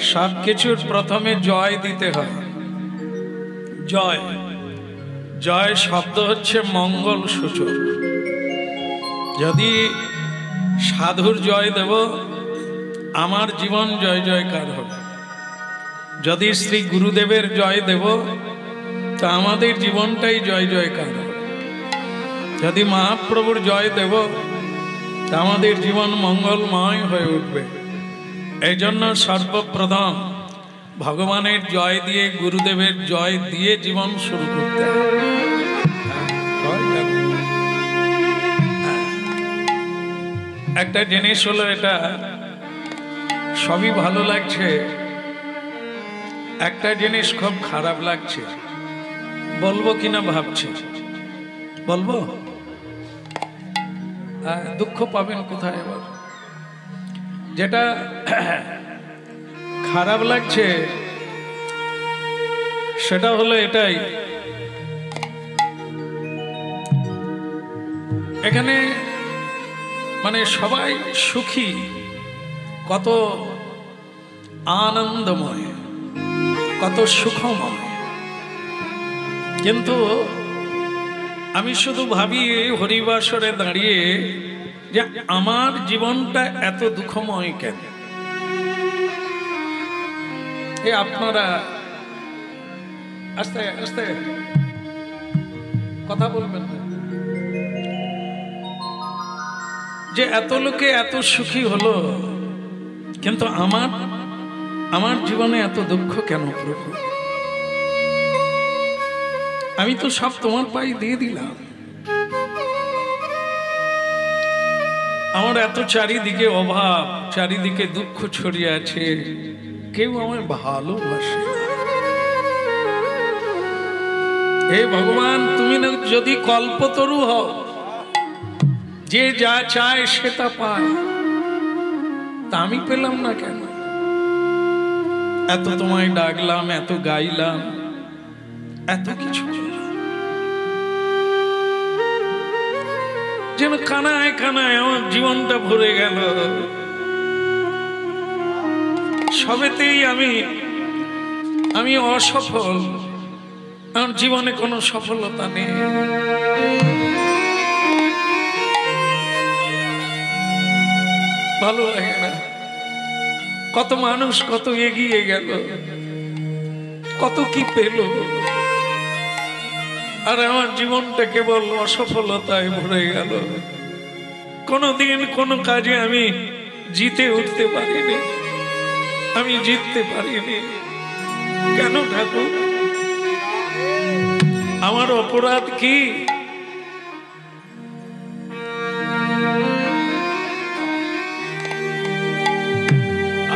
সব কিছুর প্রথমে জয় দিতে হয়। জয়, জয় শব্দ হচ্ছে মঙ্গল সূচক। যদি সাধুর জয় দেব, আমার জীবন জয় জয়কার হবে। যদি শ্রী গুরুদেবের জয় দেব, তা আমাদের জীবনটাই জয় জয়কার হবে। যদি মহাপ্রভুর জয় দেব, তা আমাদের জীবন মঙ্গলময় হয়ে উঠবে। এই জন্য সর্বপ্রথম ভগবানের জয় দিয়ে, গুরুদেবের জয় দিয়ে জীবন শুরু করতে হবে। একটা জিনিস হলো, এটা সবই ভালো লাগছে, একটা জিনিস খুব খারাপ লাগছে। বলবো কিনা ভাবছি, বলবো? দুঃখ পাবেন কোথায় এবার? যেটা খারাপ লাগছে সেটা হলো এটাই, এখানে মানে সবাই সুখী, কত আনন্দময়, কত সুখময়, কিন্তু আমি শুধু ভাবি হরিবাসরে দাঁড়িয়ে যে আমার জীবনটা এত দুঃখময় কেন? এ আপনারা আস্তে আস্তে কথা বলবেন না, যে এত লোকে এত সুখী হলো, কিন্তু আমার জীবনে এত দুঃখ কেন প্রভু? আমি তো সব তোমার পায়ে দিয়ে দিলাম। আমার এত চারিদিকে অভাব, চারিদিকে দুঃখ ছড়িয়ে আছে, কেউ আমায় ভালোবাসে। হে ভগবান, তুমি যদি কল্পতরু হও, যে যা চায় সে তা পায়, তা আমি পেলাম না কেন? এত তোমায় ডাকলাম, এত গাইলাম, এত কিছু, যেন কানায় কানায় আমার জীবনটা ভরে গেল। সবেতেই আমি অসফল, আমার জীবনে কোনো সফলতা নেই। ভালো লাগে না? কত মানুষ কত এগিয়ে গেল, কত কি পেল, আর আমার জীবনটা কেবল অসফলতায় ভরে গেল। কোনোদিন কোনো কাজে আমি জিতে উঠতে পারিনি, আমি জিততে পারিনি। কেন ঠাকুর? আমার অপরাধ কি?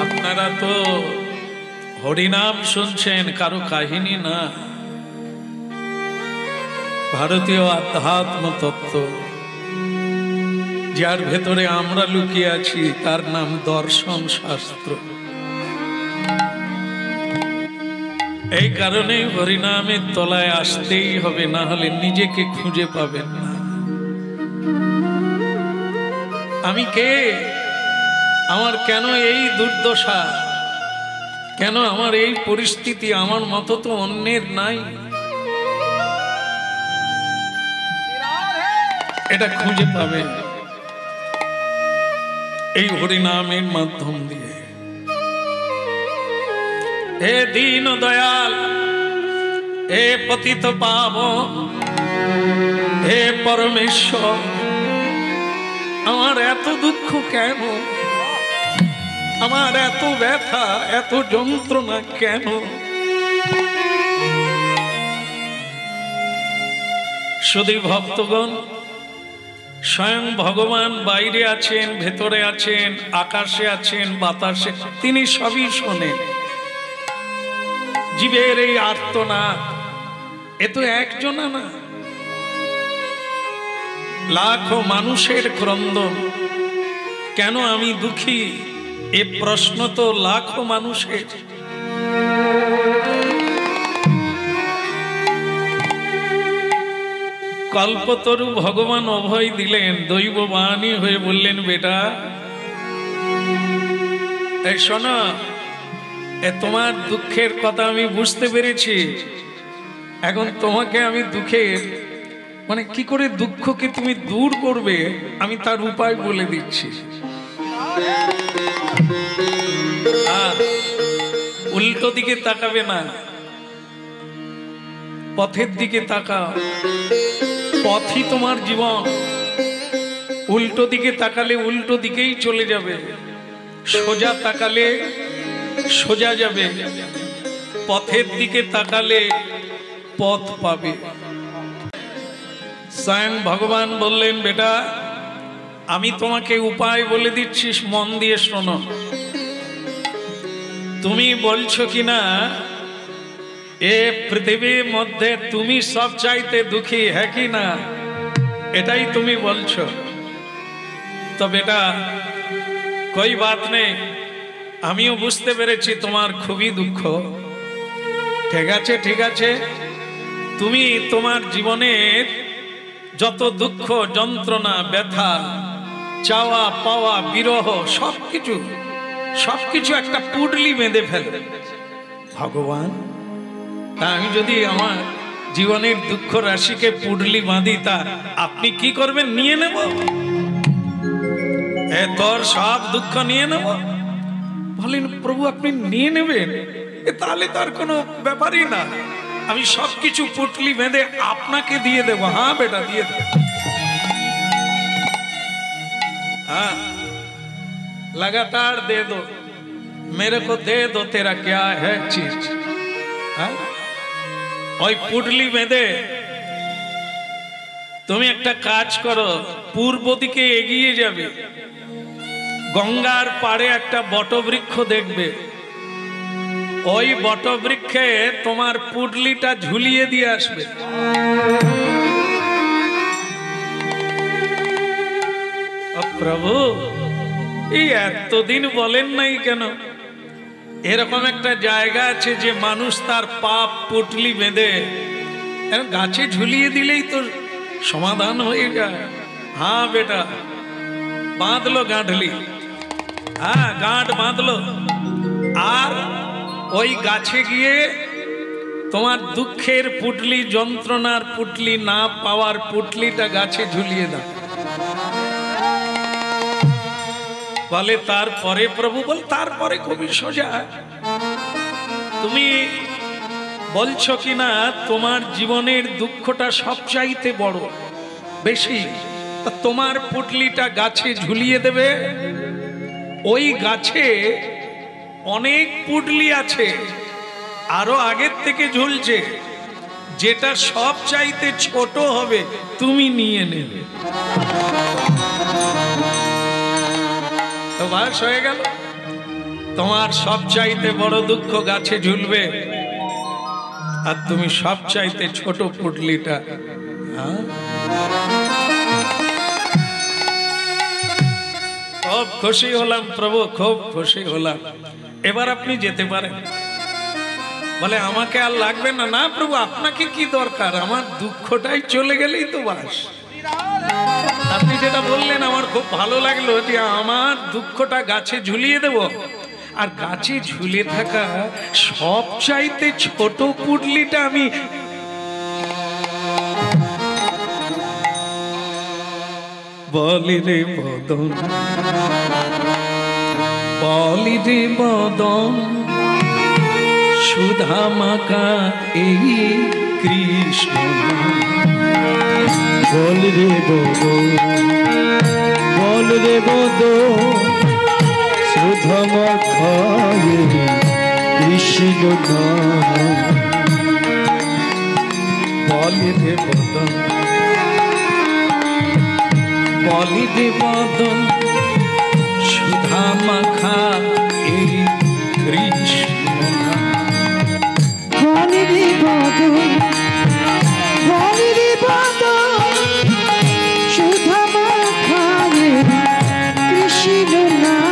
আপনারা তো হরিনাম শুনছেন, কারো কাহিনী না। ভারতীয় আধ্যাত্ম তত্ত্ব, যার ভেতরে আমরা লুকিয়ে আছি, তার নাম দর্শন শাস্ত্র। এই কারণে হরিনামের তলায় আসতেই হবে, না হলে নিজেকে খুঁজে পাবেন না। আমি কে? আমার কেন এই দুর্দশা? কেন আমার এই পরিস্থিতি? আমার মতো তো অন্যের নাই। এটা খুঁজে পাবেন এই হরিনামের মাধ্যম দিয়ে। হে দীন দয়াল, হে পতিত পাবন, হে পরমেশ্বর, আমার এত দুঃখ কেন? আমার এত ব্যথা, এত যন্ত্রণা কেন? শুধু ভক্তগণ, স্বয়ং ভগবান বাইরে আছেন, ভেতরে আছেন, আকাশে আছেন, বাতাসে, তিনি সবই শোনেন। জীবের এই আর্তনাদ, এ তো একজনা না, লাখো মানুষের ক্রন্দন। কেন আমি দুঃখী, এ প্রশ্ন তো লাখো মানুষের। কল্পতরু ভগবান অভয় দিলেন, দৈব বাণী হয়ে বললেন, বেটা এই শোনো, তোমার দুঃখের কথা আমি বুঝতে পেরেছি। এখন তোমাকে আমি দুঃখের মানে কি করে দুঃখকে তুমি দূর করবে আমি তার উপায় বলে দিচ্ছি। উল্টো দিকে তাকাবে না, পথের দিকে তাকাও। পথই তোমার জীবন। উল্টো দিকে তাকালে উল্টো দিকেই চলে যাবে, সোজা তাকালে সোজা যাবে, পথের দিকে তাকালে পথ পাবে। স্বয়ং ভগবান বললেন, বেটা আমি তোমাকে উপায় বলে দিচ্ছি, মন দিয়ে শোনো। তুমি বলছো কিনা এ পৃথিবীর মধ্যে তুমি সব চাইতে দুঃখী, হ্যাঁ কি না? এটাই তুমি বলছো। তো বেটা কই বাত নেই, আমিও বুঝতে পেরেছি তোমার খুবই দুঃখ। ঠিক আছে ঠিক আছে, তুমি তোমার জীবনের যত দুঃখ যন্ত্রণা ব্যথা চাওয়া পাওয়া বিরহ সবকিছু একটা পুডলি বেঁধে ফেলে। ভগবান, তা আমি যদি আমার জীবনের দুঃখ রাশিকে পুডলি বাঁধি, তা আপনি কি করবেন? নিয়ে নেব, তোর সব দুঃখ নিয়ে নেব। বলেন, প্রভু আপনি নিয়ে নেবেন? তাহলে তার কোনো ব্যাপারই না, আমি সবকিছু পুটলি বেঁধে আপনাকে দিয়ে দেবো। হ্যাঁ বেটা দিয়ে দেব। हाँ लगातार दे दो, मेरे को दे दो, तेरा क्या है चीज। हाँ ওই পুটলি বেঁধে তুমি একটা কাজ করো, পূর্ব দিকে এগিয়ে যাবে, গঙ্গার পাড়ে একটা বটবৃক্ষ দেখবে, ওই বটবৃক্ষে তোমার পুটলিটা ঝুলিয়ে দিয়ে আসবে। প্রভু এই এতদিন বলেন নাই কেন? এরকম একটা জায়গা আছে যে মানুষ তার পাপ পুটলি বেঁধে গাছে ঝুলিয়ে দিলেই তো সমাধান হয়ে যায়। হ্যাঁ বেটা বাঁধলো গাঁঠলি, হ্যাঁ গাঁট বাঁধলো, আর ওই গাছে গিয়ে তোমার দুঃখের পুটলি, যন্ত্রণার পুটলি, না পাওয়ার পুটলিটা গাছে ঝুলিয়ে দাও। বলে তারপরে? প্রভু বল তারপরে খুবই সোজা। তুমি বলছো কিনা তোমার জীবনের দুঃখটা সবচাইতে বড় বেশি, তোমার পুটলিটা গাছে ঝুলিয়ে দেবে। ওই গাছে অনেক পুটলি আছে, আরো আগের থেকে ঝুলছে, যেটা সব চাইতে ছোট হবে তুমি নিয়ে নেবে। তো বাস হয়ে গেল, তোমার সব চাইতে বড় দুঃখ গাছে ঝুলবে, আর তুমি সব চাইতে ছোট পুটলিটা। খুব খুশি হলাম প্রভু, খুব খুশি হলাম, এবার আপনি যেতে পারেন। বলে আমাকে আর লাগবে না। না প্রভু আপনাকে কি দরকার, আমার দুঃখটাই চলে গেলেই তো বাস। আপনি যেটা বললেন আমার খুব ভালো লাগলো, যে আমার দুঃখটা গাছে ঝুলিয়ে দেব, আর গাছে ঝুলে থাকা সব চাইতে ছোট পুটলিটা আমি বলি রে বদন, বলি রে বদন, সুধা মাখা এই কৃষ্ণ। বল রে বদন, বল রে বদন, সুধা মাখা এই কৃষ্ণ নাম। বলি রে বদন, বলি রে বদন, সুধা মাখা এই কৃষ্ণ নাম। বল রে বদন, বল রে বদন, সুধা মাখা এই কৃষ্ণ নাম।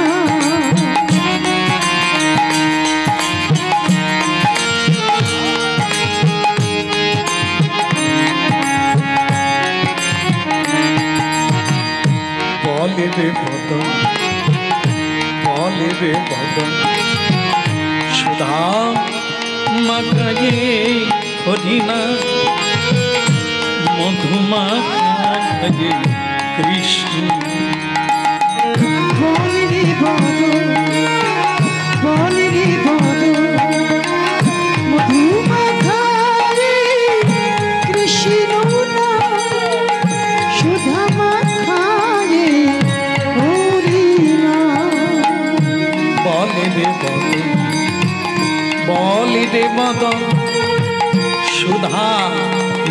বলে রে বদন, বলে রে বদন, সুধা মাখায়ে হরিনা মধুমাখায়ে কৃষ্ণ বলিরে বদন মধুমাখায়ে কৃষ্ণ সুধা মাখায়ে হরিনা বলিরে বদন সুধা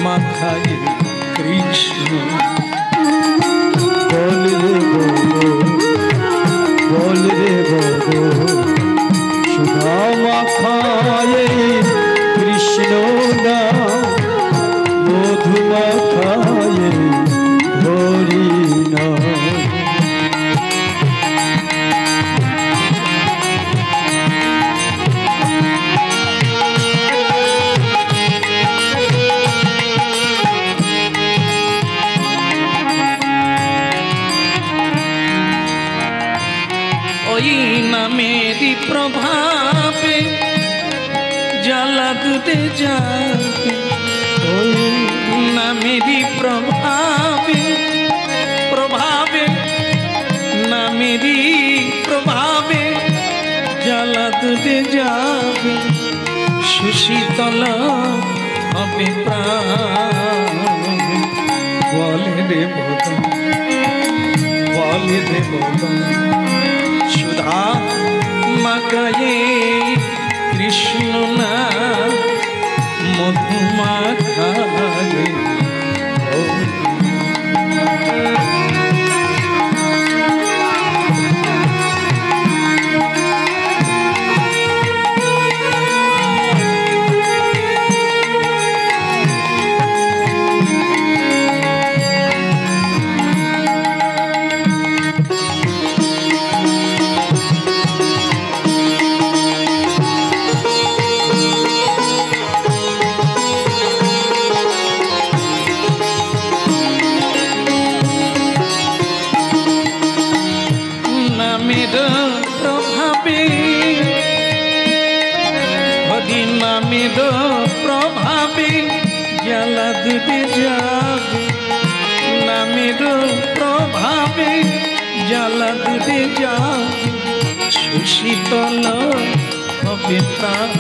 মাখায়ে কৃষ্ণ বলরে বল সুধা মাখায়ে কৃষ্ণ না মধু মাখায়ে হরি না मेरी प्रभावे जला दूते जाके ना मेरी प्रभावे ना मेरी प्रभावे जला दूते जाके सुशीतल हमें प्राण बोले रे बोल सुधा माखाये कृष्ण ना मधुमाखाये प्रभावे जला दूते जाबे नामेर प्रभावे जला दूते जाबे सुशीतल हबे प्राण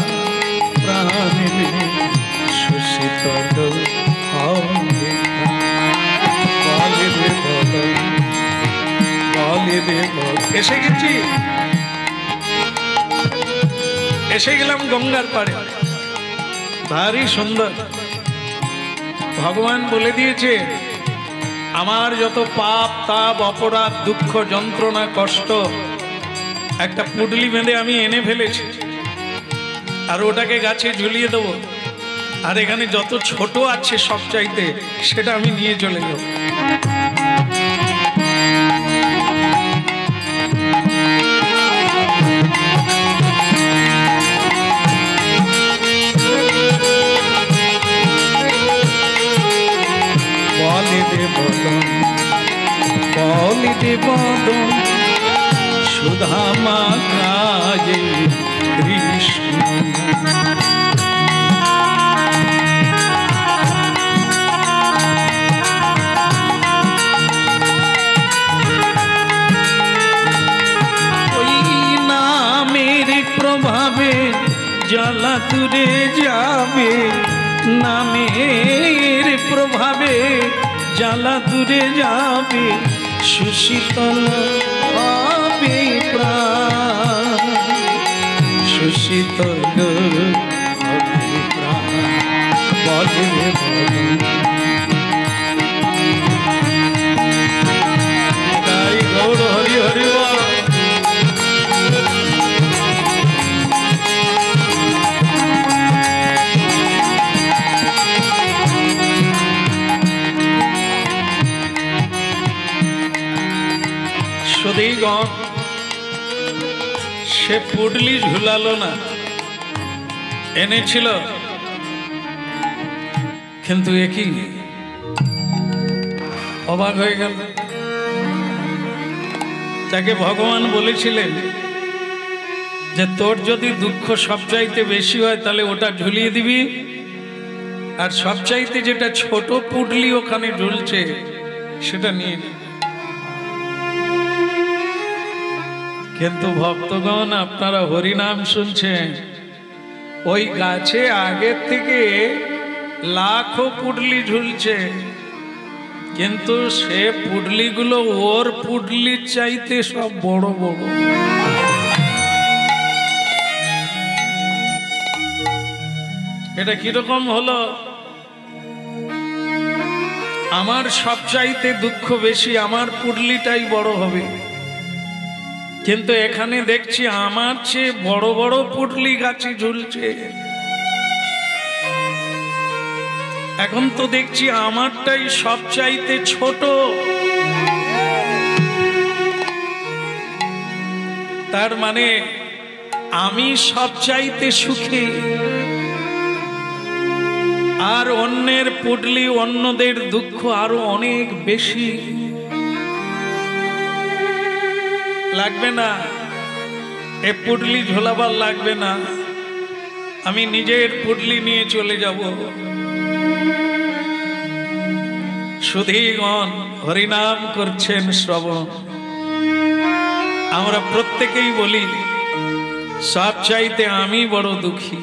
सुशीतल हबे এসে গেছি এসে গেলাম গঙ্গার পাড়ে ভারী সুন্দর ভগবান বলে দিয়েছে আমার যত পাপ তাপ অপরাধ দুঃখ যন্ত্রণা কষ্ট একটা পুডলি বেঁধে আমি এনে ফেলেছি আর ওটাকে গাছে ঝুলিয়ে দেবো আর এখানে যত ছোট আছে সব চাইতে সেটা আমি নিয়ে চলে যাব বলিরে বদন সুধা মাখায়ে কৃষ্ণ ওই নামের প্রভাবে জ্বালা দূরে যাবে নামের প্রভাবে জ্বালা দূরে যাবে সুশীতল হবে প্রাণ সুশীতল হবে প্রাণ বলে তাই গৌর হরি হরি সে পুডলি ঝুলালো না এনেছিল কিন্তু একই অবাক হয়ে গেল তাকে ভগবান বলেছিলেন যে তোর যদি দুঃখ সবচাইতে বেশি হয় তাহলে ওটা ঝুলিয়ে দিবি, আর সবচাইতে যেটা ছোট পুটলি ওখানে ঝুলছে সেটা নিয়ে নিবি। কিন্তু ভক্তগণ, আপনারা হরিনাম শুনছেন, ওই গাছে আগের থেকে লাখো পুটলি ঝুলছে, কিন্তু সে পুটলিগুলো ওর পুটলির চাইতে সব বড় বড়। এটা কিরকম হলো? আমার সবচাইতে দুঃখ বেশি, আমার পুটলিটাই বড় হবে, কিন্তু এখানে দেখছি আমার চেয়ে বড় বড় পুটলি গাছে ঝুলছে। এখন তো দেখছি আমারটাই সবচাইতে ছোট। তার মানে আমি সবচাইতে সুখী, আর অন্যের পুটলি, অন্যদের দুঃখ আরো অনেক বেশি। লাগবে না, এ পুটলি ঝোলাবার লাগবে না, আমি নিজের পুটলি নিয়ে চলে যাব। সুধীগণ হরিনাম করছেন শ্রবণ, আমরা প্রত্যেকেই বলি সবচাইতে আমি বড় দুঃখী।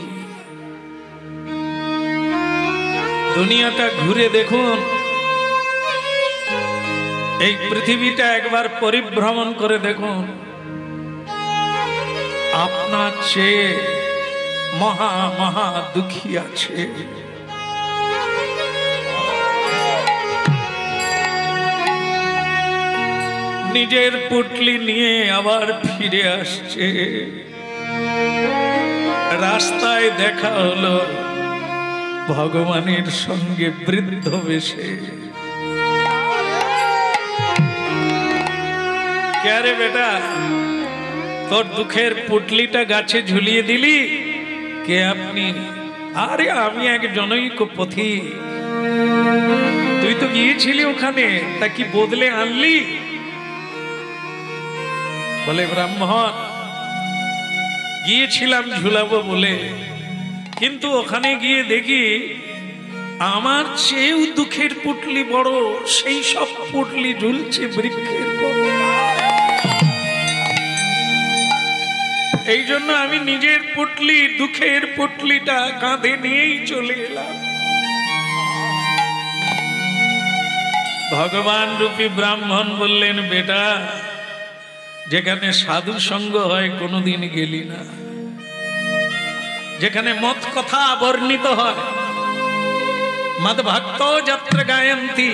দুনিয়াটা ঘুরে দেখুন, এই পৃথিবীটা একবার পরিভ্রমণ করে দেখুন, আপনার চেয়ে মহা মহা দুঃখী আছে। নিজের পুটলি নিয়ে আবার ফিরে আসছে। রাস্তায় দেখা হলো ভগবানের সঙ্গে বৃদ্ধ বেশে। কে রে বেটা, তোর দুঃখের পুটলিটা গাছে ঝুলিয়ে দিলি? কে আপনি? আরে আমি এক জনৈক পথিক। তুই তো গিয়েছিলি ওখানে, তা কি বদলে আনলি? বলে ব্রাহ্মণ, গিয়েছিলাম ঝুলাবো বলে, কিন্তু ওখানে গিয়ে দেখি আমার চেয়েও দুঃখের পুটলি বড়, সেই সব পুটলি ঝুলছে বৃক্ষের পর। এই জন্য আমি নিজের পুটলি, দুঃখের পুটলিটা কাঁধে নিয়েই চলে এলাম। ভগবান রূপী ব্রাহ্মণ বললেন, বেটা, যেখানে সাধু সঙ্গ হয় কোনোদিন গেলি না, যেখানে মত কথা বর্ণিত হয়, মদ ভক্ত যত্র গায়ন্তি,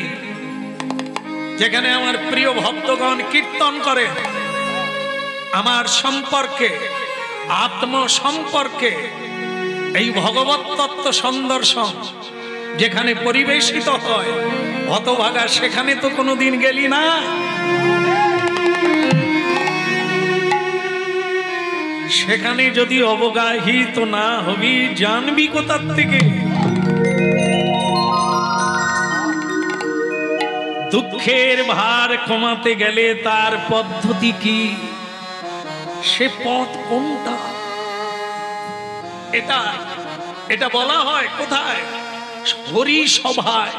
যেখানে আমার প্রিয় ভক্তগণ কীর্তন করে, আমার সম্পর্কে, আত্ম সম্পর্কে এই ভগবত তত্ত্ব সন্দর্শন যেখানে পরিবেশিত হয়, হতভাগা সেখানে তো কোনোদিন গেলি না। সেখানে যদি অবগাহিত না হবি, জানবি কোথার থেকে? দুঃখের ভার কমাতে গেলে তার পদ্ধতি কি, সে পথ কোনটা? এটা বলা হয় কোথায়? হরি সভায়।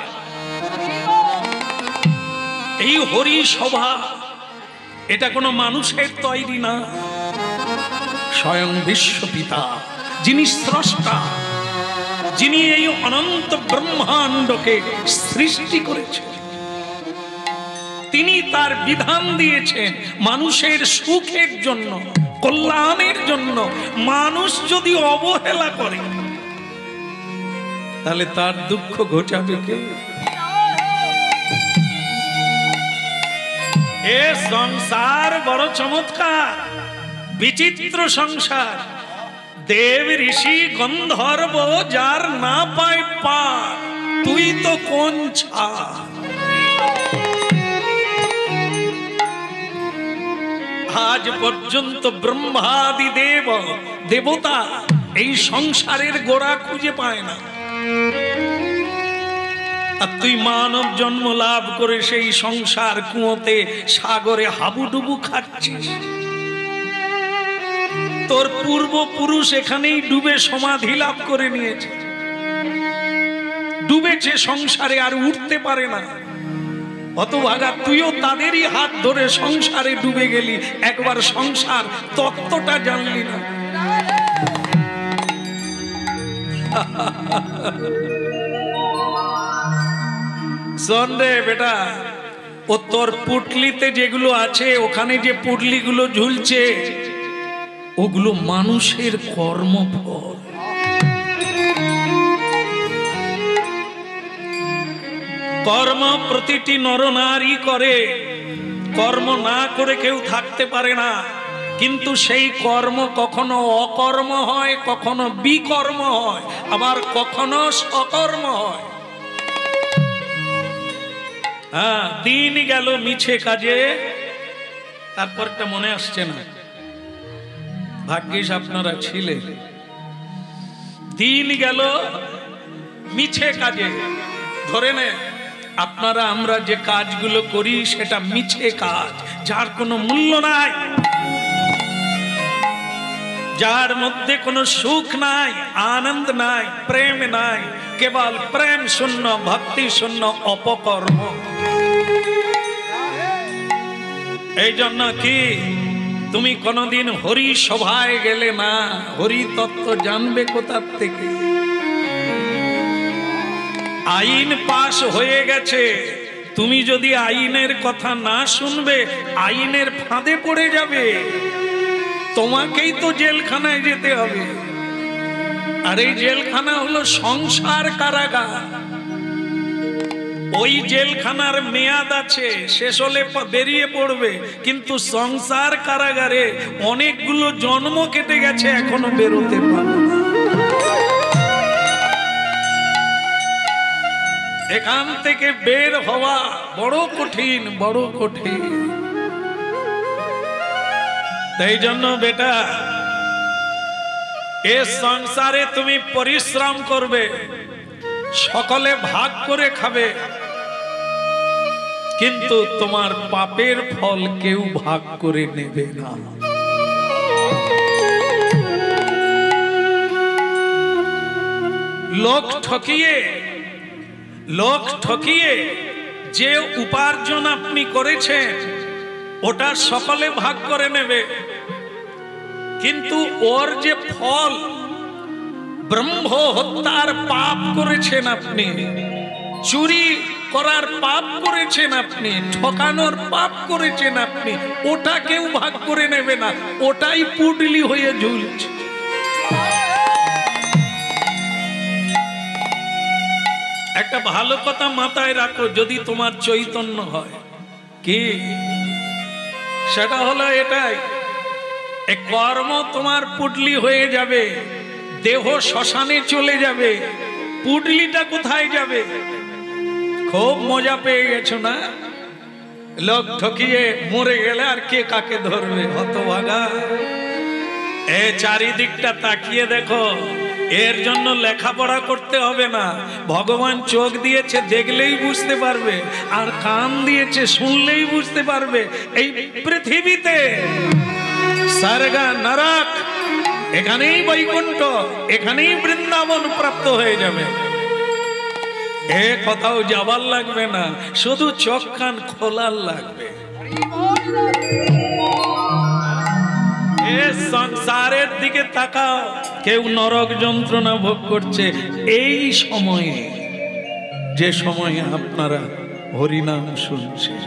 এই হরি সভা এটা কোনো মানুষের তৈরি না, স্বয়ং বিশ্বপিতা, যিনি স্রষ্টা, যিনি এই অনন্ত ব্রহ্মাণ্ডকে সৃষ্টি করেছেন, তিনি তার বিধান দিয়েছেন মানুষের সুখের জন্য, কল্যাণের জন্য। মানুষ যদি অবহেলা করে তাহলে তার দুঃখ ঘোচাবে কে? এ সংসার বড় চমৎকার, বিচিত্র সংসার। দেব ঋষি গন্ধর্ব যার না পায় পার, তুই তো কোন ছাড়। আজ পর্যন্ত ব্রহ্মাদি দেব দেবতা এই সংসারের গোড়া খুঁজে পায় না, আর তুই মানব জন্ম লাভ করে সেই সংসার কুয়োতে, সাগরে হাবুডুবু খাচ্ছিস। তোর পূর্বপুরুষ এখানেই ডুবে সমাধি লাভ করে নিয়েছে, ডুবেছে সংসারে, আর উঠতে পারে না। হতভাগা, তুইও তাদেরই হাত ধরে সংসারে ডুবে গেলি, একবার সংসার তত্ত্বটা জানলি না। শোন রে বেটা, ও তোর পুটলিতে যেগুলো আছে, ওখানে যে পুটলিগুলো ঝুলছে, ওগুলো মানুষের কর্মফল। কর্ম প্রতিটি নরনারী করে, কর্ম না করে কেউ থাকতে পারে না। কিন্তু সেই কর্ম কখনো অকর্ম হয়, কখনো বিকর্ম হয়, আবার কখনো সকর্ম হয়। হ্যাঁ, দিন গেল মিছে কাজে, তারপরটা মনে আসছে না। ভাগ্যিস আপনারা ছিলেন। দিন গেল মিছে কাজে, ধরে নে আপনারা আমরা যে কাজগুলো করি সেটা মিছে কাজ, যার কোনো মূল্য নাই, যার মধ্যে কোনো সুখ নাই, আনন্দ নাই, প্রেম নাই, কেবল প্রেম শূন্য, ভক্তি শূন্য, অপকর্ম। এই জন্য কি তুমি কোনদিন হরি সভায় গেলে না, হরি তত্ত্ব জানবে কোথার থেকে? আইন পাশ হয়ে গেছে, তুমি যদি আইনের কথা না শুনবে, আইনের ফাঁদে পড়ে যাবে, তোমাকেই তো জেলখানায় যেতে হবে। আর এই জেলখানা হলো সংসার কারাগার। ওই জেলখানার মেয়াদ আছে, শেষ হলে বেরিয়ে পড়বে, কিন্তু সংসার কারাগারে অনেকগুলো জন্ম কেটে গেছে, এখনো বেরোতে পারবে না। এখান থেকে বের হওয়া বড় কঠিন, বড় কঠিন। তাই জন্য বেটা, এ সংসারে তুমি পরিশ্রম করবে, সকলে ভাগ করে খাবে, কিন্তু তোমার পাপের ফল কেউ ভাগ করে নেবে না। লোক ঠকিয়ে যে উপার্জন আপনি করেছেন ওটা সকলে ভাগ করে নেবে, কিন্তু ওর যে ফল, ব্রহ্ম হত্যার পাপ করেছেন আপনি, চুরি করার পাপ করেছেন আপনি, ঠকানোর পাপ করেছেন আপনি, ওটা কেউ ভাগ করে নেবে না, ওটাই পুডলি হয়ে ঝুলছে। একটা ভালো কথা মাথায় রাখো, যদি তোমার চৈতন্য হয়, কি সেটা হলো এটাই, এ কর্ম তোমার পুডলি হয়ে যাবে, দেহ শ্মশানে চলে যাবে, পুডলিটা কোথায় যাবে? খুব মজা পেয়ে গেছো না? লোক ঠকিয়ে মরে গেলে আর কে কাকে ধরবে? হতভাগা, এ চারিদিকটা তাকিয়ে দেখো। এর জন্য লেখাপড়া করতে হবে না, ভগবান চোখ দিয়েছে দেখলেই বুঝতে পারবে, আর কান দিয়েছে শুনলেই বুঝতে পারবে। এই পৃথিবীতে স্বর্গ নরক, এখানেই বৈকুণ্ঠ, এখানেই বৃন্দাবন প্রাপ্ত হয়ে যাবে। এ কোথাও যাবার লাগবে না, শুধু চোখ কান খোলার লাগবে। এ সংসারের দিকে তাকাও, কেউ নরক যন্ত্রণা ভোগ করছে এই সময়ে, যে সময়ে আপনারা হরিনাম শুনছেন।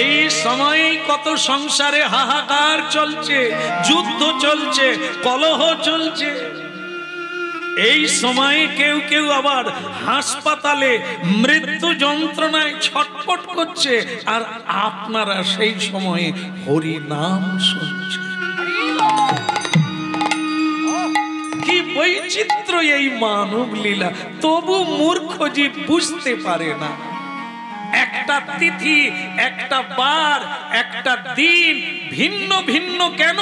এই সময়ে কত সংসারে হাহাকার চলছে, যুদ্ধ চলছে, কলহ চলছে। এই সময়ে কেউ কেউ আবার হাসপাতালে মৃত্যু যন্ত্রণায় ছটফট করছে, আর আপনারা সেই সময়ে হরি নাম শুনছেন। কি বৈচিত্র্য এই মানব লীলা! তবু মূর্খ জীব বুঝতে পারে না। একটা তিথি, একটা বার, একটা দিন ভিন্ন ভিন্ন কেন?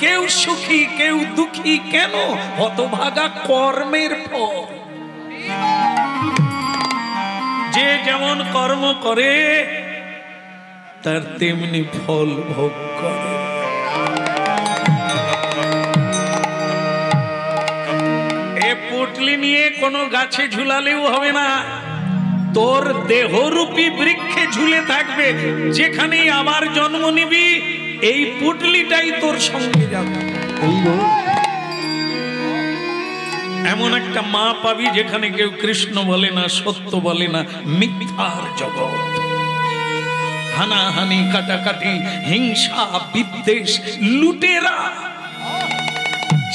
কেউ সুখী কেউ দুঃখী কেন? হতভাগা কর্মের ফল। যে যেমন কর্ম করে তার তেমনি ফল ভোগ করে। এ পুটলি নিয়ে কোনো গাছে ঝুলালেও হবে না, তোর দেহরূপী বৃক্ষে ঝুলে থাকবে। যেখানেই আবার জন্ম নিবি এই পুটলিটাই তোর সঙ্গে যাবে। এমন একটা মা পাবি যেখানে কেউ কৃষ্ণ বলে না, সত্য বলে না, মিথ্যার জগৎ, হানাহানি, কাটাকাটি, হিংসা, বিদ্বেষ, লুটেরা,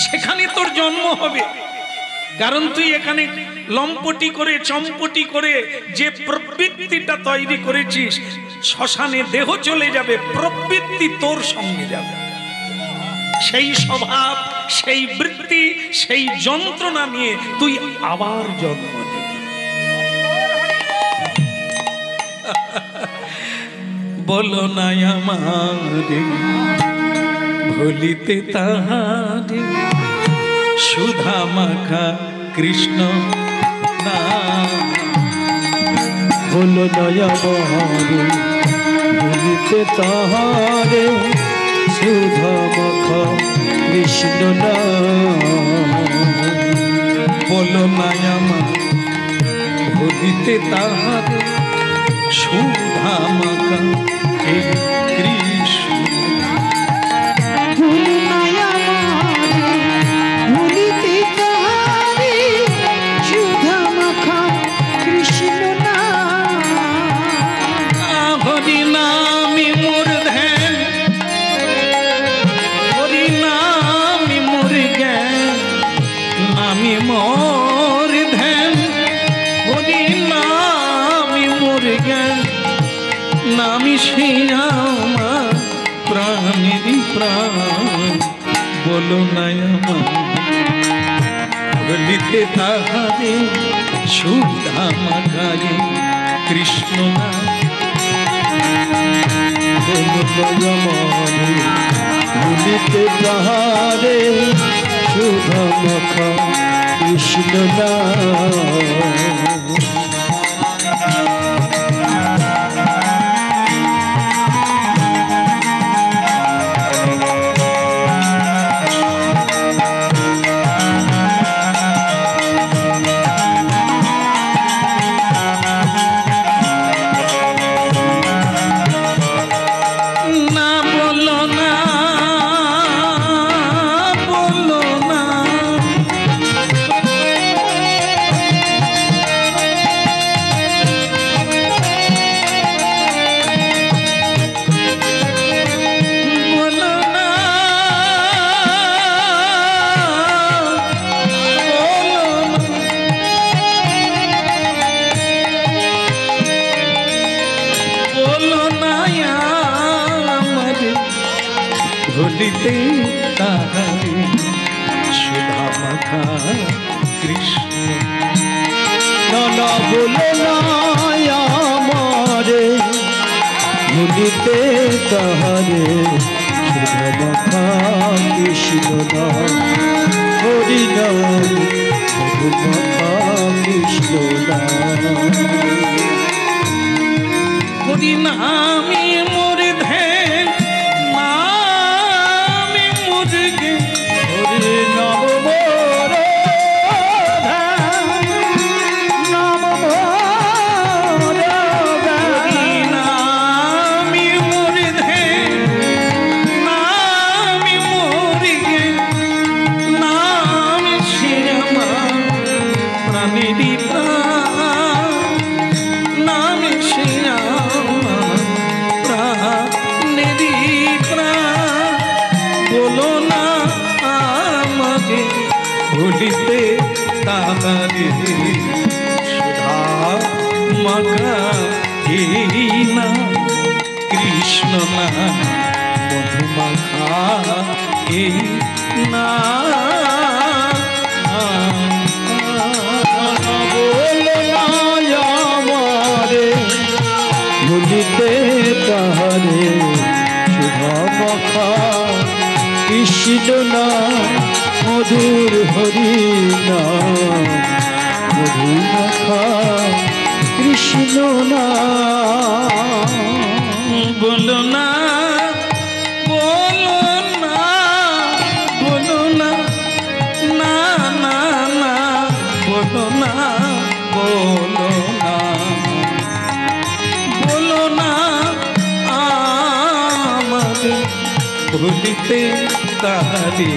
সেখানে তোর জন্ম হবে। কারণ তুই এখানে লম্পটি করে, চম্পটি করে যে প্রবৃত্তিটা তৈরি করেছিস, শ্মশানে দেহ চলে যাবে, প্রবৃত্তি তোর সঙ্গে যাবে। সেই স্বভাব, সেই বৃত্তি, সেই যন্ত্রণা নিয়ে তুই আবার জন্ম নিবি। বলো না আমারে ভুলিতে তাহারে, সুধা মাখা কৃষ্ণ না। বলো নয়া বহারে ভুলিতে তাহারে, সুধা মাখা কৃষ্ণ না। বলো না আমার ভুলিতে তাহারে, সুধা মাখা এই কৃষ্ণ। ভুলিতে তাহারে, সুধা মাখা কৃষ্ণ না। হরি নামি মোর ধ্যান, হরি নামি মোর জ্ঞান, নামি মোর ধ্যান, হরি নামি মোর জ্ঞান, নামি সে আমার প্রাণেরই প্রাণ। বলো না আমার ভুলিতে তাহারে, সুধা মাখা কৃষ্ণ না। ভুলিতে তাহারে, সুধা মাখা কৃষ্ণ না। ভুলিতে তাহারে, সুধা মাখা কৃষ্ণ না। বলো না আমারে ভুলিতে তাহারে, সুধা মাখা কৃষ্ণ না। হরি নাম মধু মাখা কৃষ্ণ না। হরি নামি মোর ধ্যান, নামি মোর জ্ঞান, হরি নাম মোর ধ্যান, নাম মোর ধ্যান। হরি নামি মোর ধ্যান, নামি মোর জ্ঞান, নামি সে আমার প্রাণেরই প্রাণ, নামি সে আমার প্রাণেরই প্রাণ। বলো না আমাকে ভুলিতে তাহারে, সুধা মাখা এই না কৃষ্ণ না, মধু মাখা এই না। বলো না আমারে ভুলিতে তাহারে, সুধা মাখা কৃষ্ণ না। মধুর হরি নাম মধু মাখা কৃষ্ণ না। বলো না বলো না বলো না না না না বলো না বলো না বলো না আমাদের ভুলিতে তারে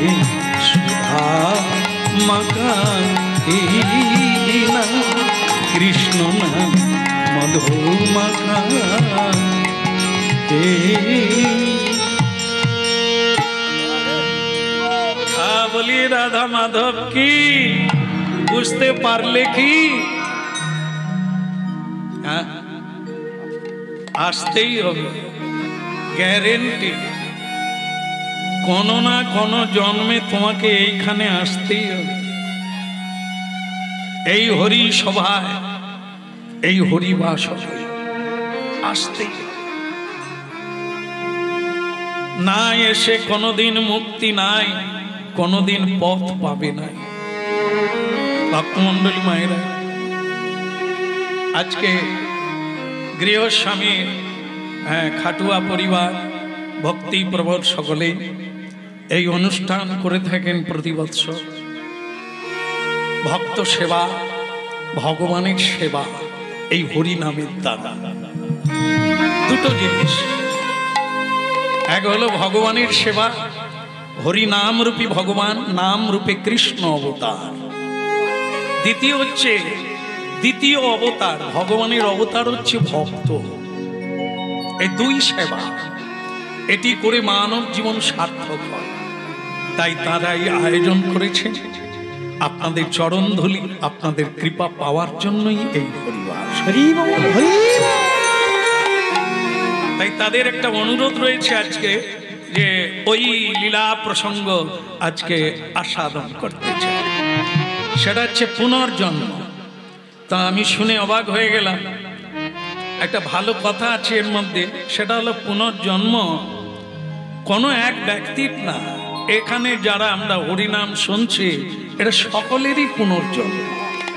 সুধা মাখান না কৃষ্ণ না মধু মাখান বলি রাধা মাধব কি বুঝতে পারলে কি আসতেই হবে গ্যারেন্টি কোনো না কোনো জন্মে তোমাকে এইখানে আসতেই হবে এই হরি সভায় এই হরিবাস আসতেই না এসে কোনোদিন মুক্তি নাই কোনোদিন পথ পাবে নাই ভক্তমণ্ডলী মায়েরা আজকে গৃহস্বামী খাটুয়া পরিবার ভক্তি প্রবল সকলে এই অনুষ্ঠান করে থাকেন প্রতি বৎসর ভক্ত সেবা ভগবানের সেবা এই হরি নামের দ্বারা দুটো জিনিস এক হলো ভগবানের সেবা হরি নাম রূপী ভগবান নাম রূপে কৃষ্ণ অবতার দ্বিতীয় অবতার ভগবানের অবতার হচ্ছে ভক্ত এই দুই সেবা এটি করে মানব জীবন সার্থক হয় তাই তারা এই আয়োজন করেছেন আপনাদের চরণ ধুলি আপনাদের কৃপা পাওয়ার জন্যই এই পরিবার তাই তাদের একটা অনুরোধ রয়েছে আজকে যে ওই লীলা প্রসঙ্গ আজকে আস্বাদন করতে চাই সেটা হচ্ছে পুনর্জন্ম তা আমি শুনে অবাক হয়ে গেলাম একটা ভালো কথা আছে এর মধ্যে সেটা হলো পুনর্জন্ম কোনো এক ব্যক্তির না এখানে যারা আমরা হরিনাম শুনছি এটা সকলেরই পুনর্জন্ম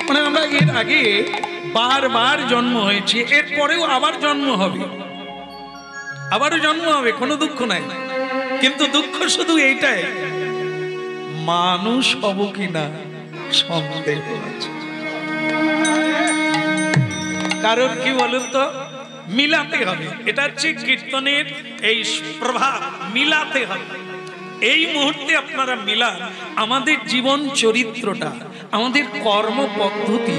মানে আমরা এর আগে বারবার জন্ম হয়েছে এরপরেও আবার জন্ম হবে আবারও জন্ম হবে কোনো দুঃখ নাই কিন্তু দুঃখ শুধু এইটাই মানুষ হব কিনা সন্দেহ আছে কারণ কি বলুন তো মিলাতে হবে এটা হচ্ছে কীর্তনের এই প্রভাব মিলাতে হবে এই মুহূর্তে আপনারা মিলান আমাদের জীবন চরিত্রটা আমাদের কর্ম পদ্ধতি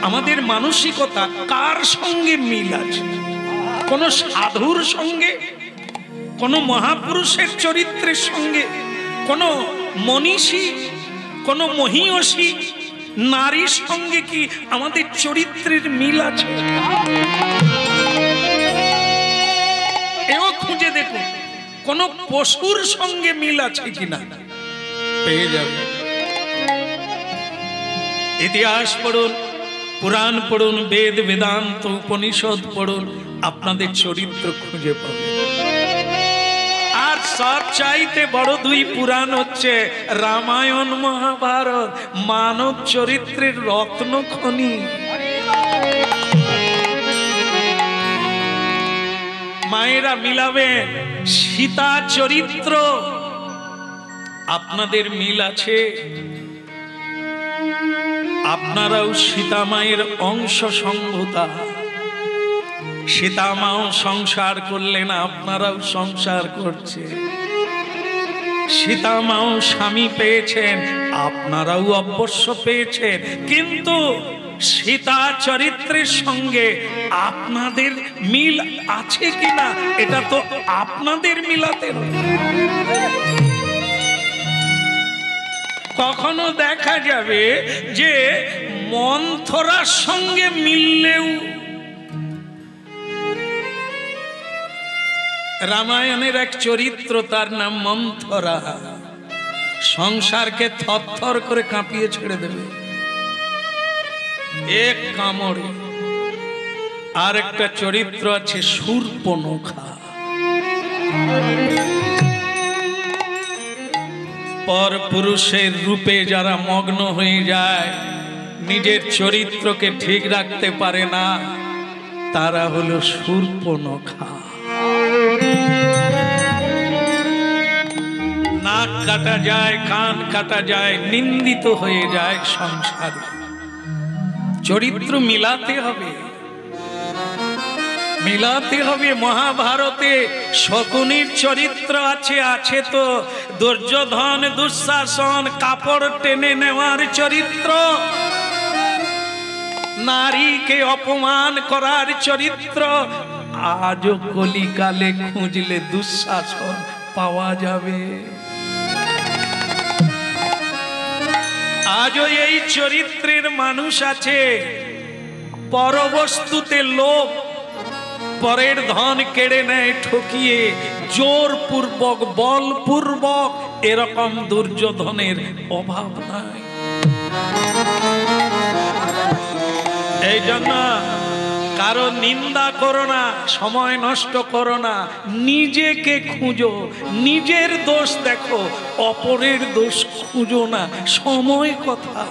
আমাদের মানসিকতা কার সঙ্গে মিল আছে কোন সাধুর সঙ্গে কোন মহাপুরুষের চরিত্রের সঙ্গে কোন মনীষী কোন মহীয়সী নারীর সঙ্গে কি আমাদের চরিত্রের মিল আছে এও খুঁজে দেখুন কোন পশুর সঙ্গে মিল আছে কিনা পেয়ে যাবে ইতিহাস পড়ুন পুরাণ পড়ুন বেদ বেদান্ত উপনিষদ পড়ুন আপনাদের চরিত্র খুঁজে পাবেন আর সব চাইতে বড় দুই পুরাণ হচ্ছে রামায়ণ মহাভারত মানব চরিত্রের রত্ন খনি মায়েরা মিলাবেন সীতা চরিত্র আপনাদের মিল আছে আপনারাও সীতা মায়ের অংশ সম্ভূতা সীতা মাও সংসার করলেন আপনারাও সংসার করছে সীতা মাও স্বামী পেয়েছেন আপনারাও অবশ্য পেয়েছেন কিন্তু সীতা চরিত্রের সঙ্গে আপনাদের মিল আছে কিনা এটা তো আপনাদের মিলাতে কখনো দেখা যাবে যে মন্থরার সঙ্গে মিললেও রামায়ণের এক চরিত্র তার নাম মন্থরা সংসারকে থরথর করে কাঁপিয়ে ছেড়ে দেবে এক কামড়ে আর একটা চরিত্র আছে শূর্পণখা পর পুরুষের রূপে যারা মগ্ন হয়ে যায় নিজের চরিত্রকে ঠিক রাখতে পারে না তারা হলো শূর্পণখা কাটা যায়, কান কাটা যায়, নিন্দিত হয়ে যায় সংসারে। চরিত্র মিলাতে হবে, মিলাতে হবে। মহাভারতে শকুনির চরিত্র আছে, আছে তো দুর্যোধন দুঃশাসন কাপড় টেনে নেওয়ার চরিত্র, নারীকে অপমান করার চরিত্র। আজও কলিকালে খুঁজলে দুঃশাসন পাওয়া যাবে। আজও এই চরিত্রের মানুষ আছে। পরবস্তুতে লোভ, পরের ধন কেড়ে নেয় ঠকিয়ে, জোরপূর্বক বলপূর্বক। এরকম দুর্যোধনের অভাব নাই। এই জন্য কারো নিন্দা করো না, সময় নষ্ট করো না, নিজেকে খুঁজো, নিজের দোষ দেখো, অপরের দোষ খুঁজো না। সময় কথা,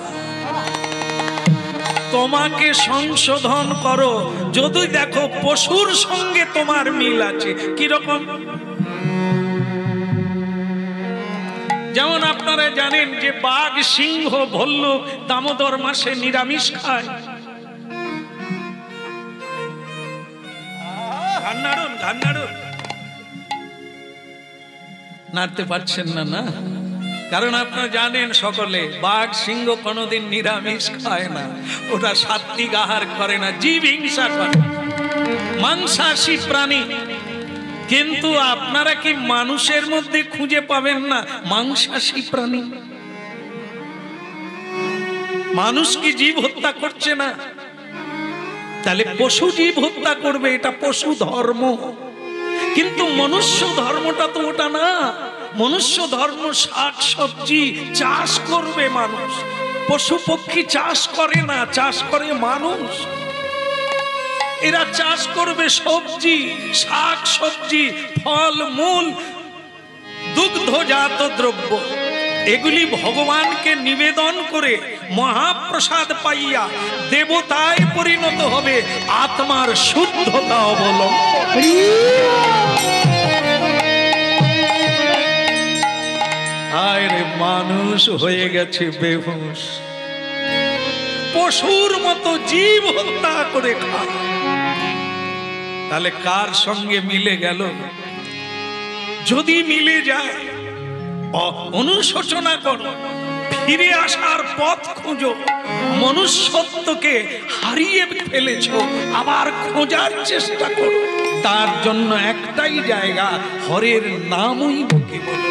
তোমাকে সংশোধন করো। যদি দেখো পশুর সঙ্গে তোমার মিল আছে, কিরকম? যেমন আপনারা জানেন যে বাঘ, সিংহ, ভল্লুক দামোদর মাসে নিরামিষ খায়। নাড়তে পারছেন না? না, কারণ আপনারা জানেন সকলে বাঘ, সিংহ কোনোদিন নিরামিষ খায় না। ওটা সাত্বিক আহার করে না, জীব হিংসা করে, মাংসাশী প্রাণী। কিন্তু আপনারা কি মানুষের মধ্যে খুঁজে পাবেন না মাংসাশী প্রাণী? মানুষ কি জীব হত্যা করছে না? তাহলে পশু জীব হত্যা করবে, এটা পশু ধর্ম। কিন্তু মনুষ্য ধর্মটা তো ওটা না। মনুষ্য ধর্ম শাক সবজি চাষ করবে মানুষ, পশু পক্ষী চাষ করে না, চাষ করে মানুষ। এরা চাষ করবে সবজি, শাক সবজি, ফল মূল, দুগ্ধজাত দ্রব্য। এগুলি ভগবানকে নিবেদন করে মহাপ্রসাদ পাইয়া দেবতায় পরিণত হবে, আত্মার শুদ্ধতা অবলম্বন। আরে মানুষ হয়ে গেছে বেহুশ, পশুর মতো জীব হত্যা করে খায়। তাহলে কার সঙ্গে মিলে গেল? যদি মিলে যায় অনুশোচনা করো, ফিরে আসার পথ খুঁজো। মনুষ্যত্বকে হারিয়ে ফেলেছ, আবার খোঁজার চেষ্টা করো। তার জন্য একটাই জায়গা, হরের নামই মুখে বলো।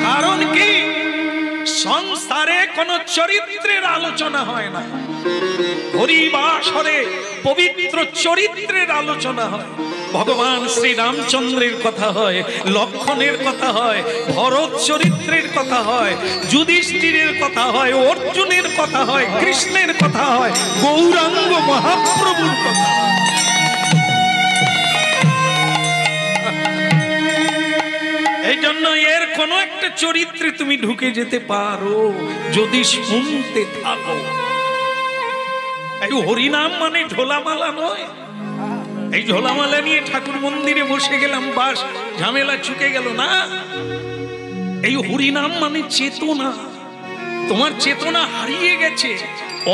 কারণ কি? সংসারে কোন চরিত্রের আলোচনা হয় না, হরিবাসরে পবিত্র চরিত্রের আলোচনা হয়। ভগবান শ্রী রামচন্দ্রের কথা হয়, লক্ষণের কথা হয়, ভরত চরিত্রের কথা হয়, যুধিষ্ঠিরের কথা হয়, অর্জুনের কথা হয়, কৃষ্ণের কথা হয়, গৌরাঙ্গ মহাপ্রভুর কথা। এই জন্য এর কোন একটা চরিত্রে তুমি ঢুকে যেতে পারো যদি শুনতে থাকো। এই হরিনাম মানে ঝোলামালা নয়। এই ঝোলামালা নিয়ে ঠাকুর মন্দিরে বসে গেলাম, বাস ঝামেলা চুকে গেল না। এই হরিনাম মানে চেতনা। তোমার চেতনা হারিয়ে গেছে,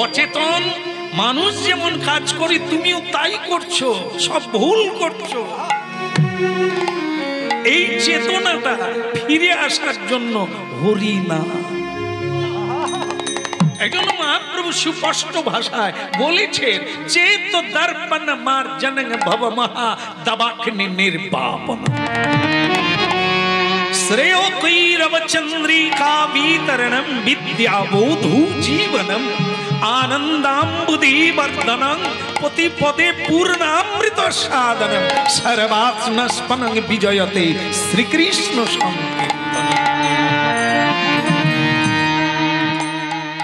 অচেতন মানুষ যেমন কাজ করি তুমিও তাই করছো, সব ভুল করছো। এই চেতনাটা ফিরে আসার জন্য হরিনাম। এজন্য মহাপ্রভু সুস্পষ্ট ভাষায় বলেছেন, চেত দর্পণ মার্জন ভব মহা দবাগ্নি নির্বাপন। শ্রেয় কৈরব চন্দ্রিকা বিতরণম বিদ্যাবোধু জীবনম আনন্দাম্বুধি বর্ধনং পতি পদে পূর্ণামৃত সাধনম সর্বাত্মস্পনং বিজয়তে শ্রীকৃষ্ণ সংকীর্তন।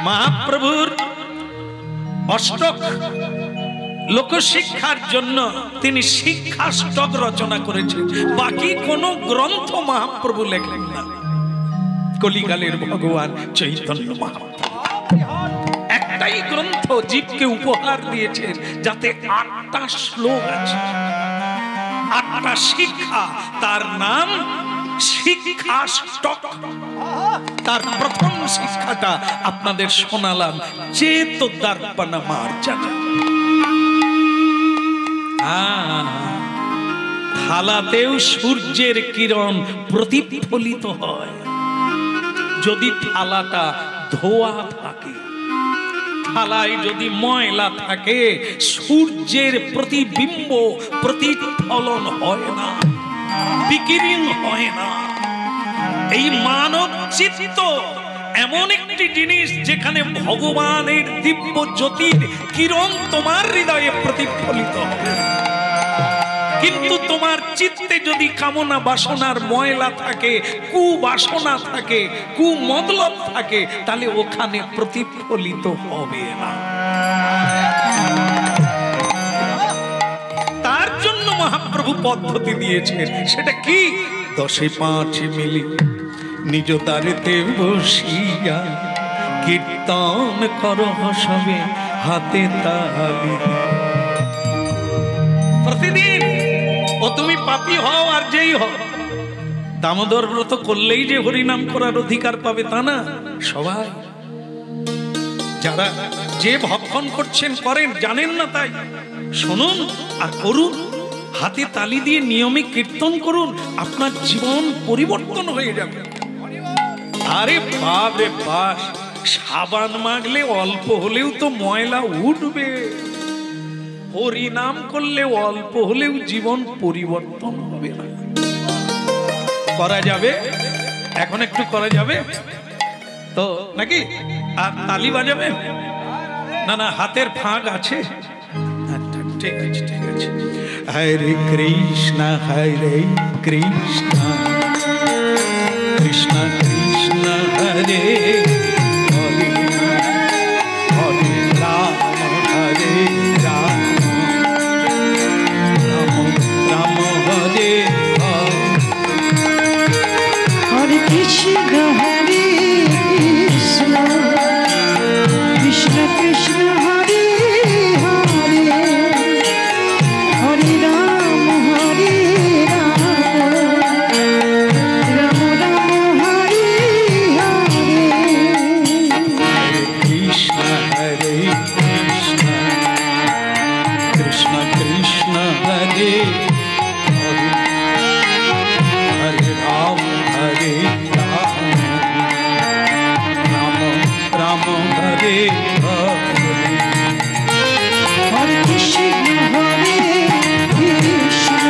মহাপ্রভুর অষ্টক লোকশিক্ষার জন্য তিনি শিক্ষাষ্টক রচনা করেছেন। বাকি কোন গ্রন্থ মহাপ্রভু লেখেন না। কলিকালের ভগবান চৈতন্য মহাপ্রভু একটাই গ্রন্থ জীবকে উপহার দিয়েছেন, যাতে 8টা শ্লোক আছে, 8টা শিক্ষা। তার নাম শিক্ষা স্টক। তার প্রথম শিক্ষাটা আপনাদের শোনালাম, চেত দর্পণ মার্জনা। থালাতেও সূর্যের কিরণ প্রতিফলিত হয়। যদি থালাটা ধোয়া থাকে, থালায় যদি ময়লা থাকে, সূর্যের প্রতিবিম্ব প্রতিফলন হয় না, বিকিরণ হয় না। এই মানব চিত্ত এমন একটি জিনিস যেখানে ভগবানের দিব্য জ্যোতির কিরণ তোমার হৃদয়ে প্রতিফলিত হবে। কিন্তু তোমার চিত্তে যদি কামনা বাসনার ময়লা থাকে, কুবাসনা থাকে, কুমতলব থাকে, তাহলে ওখানে প্রতিফলিত হবে না। তার জন্য মহাপ্রভু পদ্ধতি দিয়েছেন। সেটা কি? 10-5 মিনিট নিজ দ্বারেতে বসিয়া কীর্তন করো সবে হাতে তালি। প্রতিদিন ও তুমি পাপী হও আর যেই হও, দামোদর ব্রত করলেই যে হরিনাম করার অধিকার পাবে তা না। সবাই যারা যে ভক্ষণ করছেন করেন, জানেন না তাই শুনুন আর করুন। হাতে তালি দিয়ে নিয়মে কীর্তন করুন, আপনার জীবন পরিবর্তন হয়ে যাবে। আরে বাপ রে বাস, সাবান মাগলে অল্প হলেও তো ময়লা উঠবে। হরিনাম করলে অল্প হলেও জীবন পরিবর্তন হবে না। করা যাবে, এখন একটু করা যাবে তো নাকি? আর তালি বাজাবে না? না, হাতের ফাঁক আছে। ঠিক আছে, ঠিক আছে। হরে কৃষ্ণ হরে কৃষ্ণ কৃষ্ণ কৃষ্ণ হরে হরে, হরে রাম হরে রাম, রাম রাম হরে হরে। হরে কৃষ্ণ হরে কৃষ্ণ কৃষ্ণ কৃষ্ণ হরে হরে, হরে রাম হরে রাম, রাম রাম হরে হরে। হরে কৃষ্ণ হরে কৃষ্ণ কৃষ্ণ কৃষ্ণ হরে হরে, হরে রাম হরে রাম, রাম রাম হরে হরে। হরে কৃষ্ণ হরে কৃষ্ণ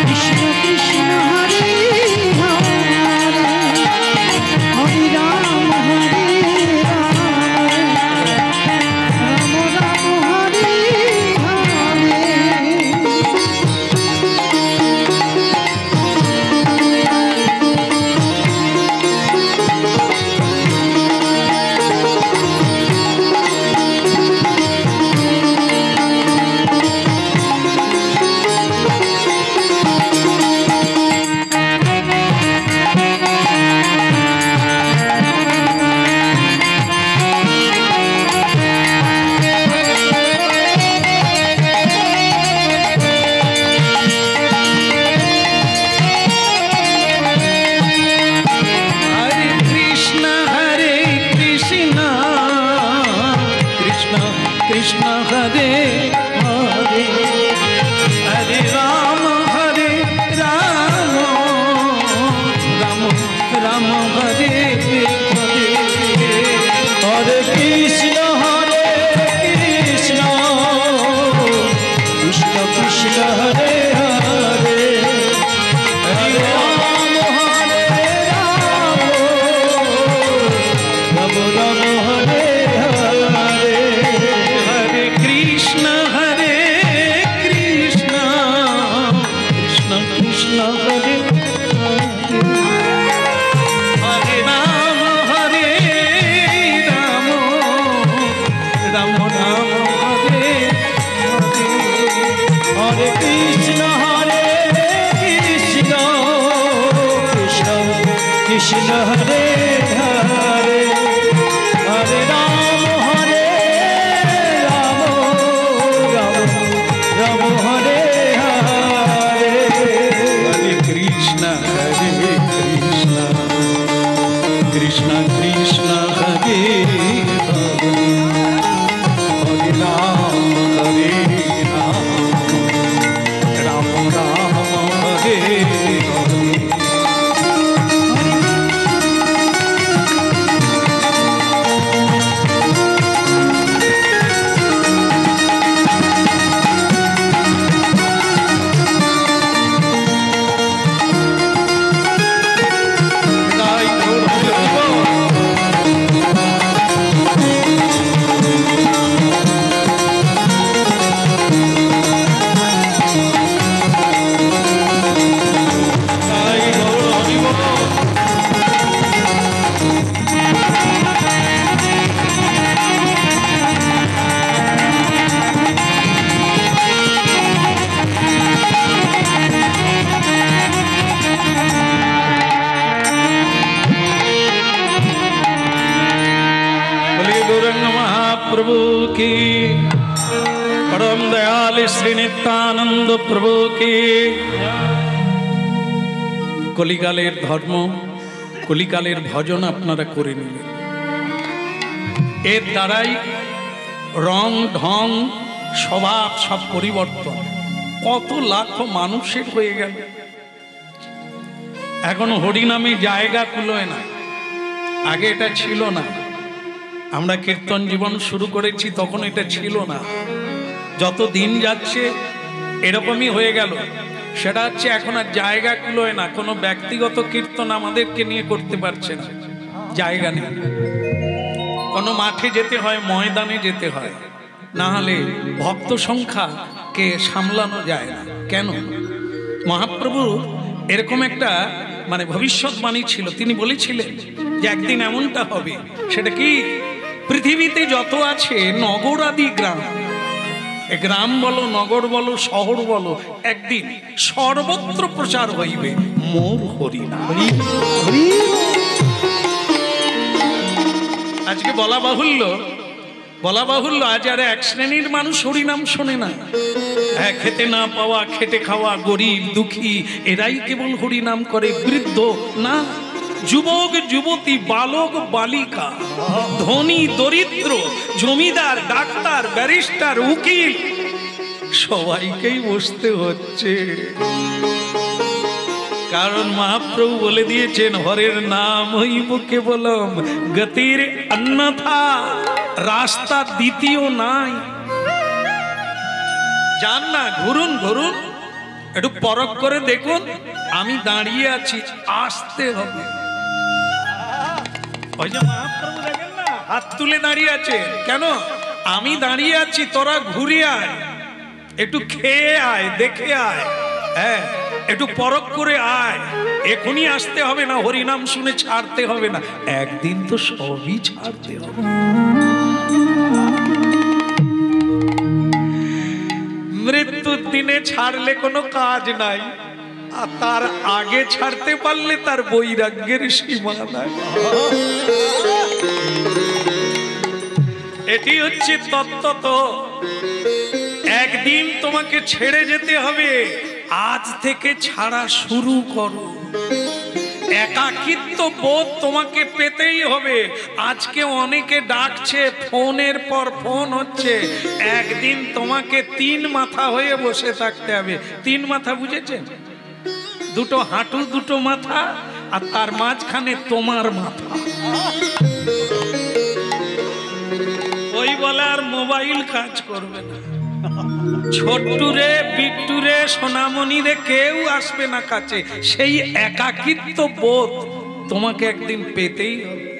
কৃষ্ণ কৃষ্ণ হরে হরে, হরে রাম হরে রাম, রাম রাম হরে হরে। हरे कृष्ण कृष्ण कृष्ण हरे हरे, हरे राम राम राम हरे हरे, हरे कृष्ण कृष्ण कृष्ण कृष्ण हरे हरे, हरे राम राम राम हरे हरे, हरे कृष्ण कृष्ण कृष्ण हरे हरे, हरे राम राम राम हरे हरे, हरे कृष्ण कृष्ण कृष्ण हरे हरे, हरे राम राम हरे हरे, हरे कृष्ण हरे কৃষ্ণ হরে হরে, হরে রাম রাম রাম হরে হরে। प्रभु की, परम दयाल श्री नित्यानंद प्रभु की। কলিকালের ধর্ম, কলিকালের ভজন আপনারা করে নিলেন। এর দ্বারাই রং ঢং স্বভাব সব পরিবর্তন। কত লাখ মানুষের হয়ে গেল, এখন হরিনামে জায়গা কুলোয় না। আগে এটা ছিল না। আমরা কীর্তন জীবন শুরু করেছি তখন এটা ছিল না। যত দিন যাচ্ছে এরকমই হয়ে গেল। সেটা হচ্ছে এখন আর জায়গা কুলোয় না। কোনো ব্যক্তিগত কীর্তন আমাদেরকে নিয়ে করতে পারছে না, জায়গা নেই। কোনো মাঠে যেতে হয়, ময়দানে যেতে হয়, না হলে ভক্ত সংখ্যাকে সামলানো যায় না। কেন? মহাপ্রভু এরকম একটা ভবিষ্যৎবাণী ছিল। তিনি বলেছিলেন যে একদিন এমনটা হবে। সেটা কি? পৃথিবীতে যত আছে নগরাদি গ্রাম, গ্রাম বলো, নগর বলো, শহর বলো, একদিন সর্বত্র প্রচার হইবে মোর হরিনাম। আজকে বলা বাহুল্য আজ আর এক শ্রেণীর মানুষ হরিনাম শোনে না। খেতে না পাওয়া, খেটে খাওয়া গরিব দুঃখী এরাই কেবল হরিনাম করে। বৃদ্ধ না, যুবক যুবতী, বালক বালিকা, ধনী দরিদ্র, জমিদার, ডাক্তার, ব্যারিস্টার, উকিল, সবাইকেই বসতে হচ্ছে। কারণ মহাপ্রভু বলে দিয়েছেন হরের নাম হইব কেবলম গতির অন্যথা, রাস্তা দ্বিতীয় নাই। যান না, ঘুরুন ঘুরুন, একটু পরখ করে দেখুন। আমি দাঁড়িয়ে আছি, আসতে হবে। মহাপ্রভু দেখেন না, হাত তুলে দাঁড়িয়ে আছে। কেন? আমি দাঁড়িয়ে আছি, তোরা ঘুরে আয়, একটু খেয়ে আয়, দেখে আয়, হ্যাঁ একটু পরখ করে আয়। এখনই আসতে হবে না, হরিনাম শুনে ছাড়তে হবে না, একদিন তো সবই ছাড়তে হবে। মৃত্যুর দিনে ছাড়লে কোনো কাজ নাই, আর তার আগে ছাড়তে পারলে তার বৈরাগ্যের সীমা নাই। এটি হচ্ছে তত্ত্ব। একদিন তোমাকে ছেড়ে যেতে হবে, আজ থেকে ছাড়া শুরু করো। একাকিত্ব বোধ তোমাকে পেতেই হবে। আজকে অনেকে ডাকছে, ফোনের পর ফোন হচ্ছে। একদিন তোমাকে 3 মাথা হয়ে বসে থাকতে হবে। 3 মাথা বুঝেছেন? 2 হাঁটু, 2 মাথা, আর তার মাঝখানে তোমার মাথা। ওই বলে আর মোবাইল কাজ করবে না, ছোট্টুরে বিট্টুরে সোনামণি রে কেউ আসবে না কাছে। সেই একাকিত্ব বোধ তোমাকে একদিন পেতেই হবে।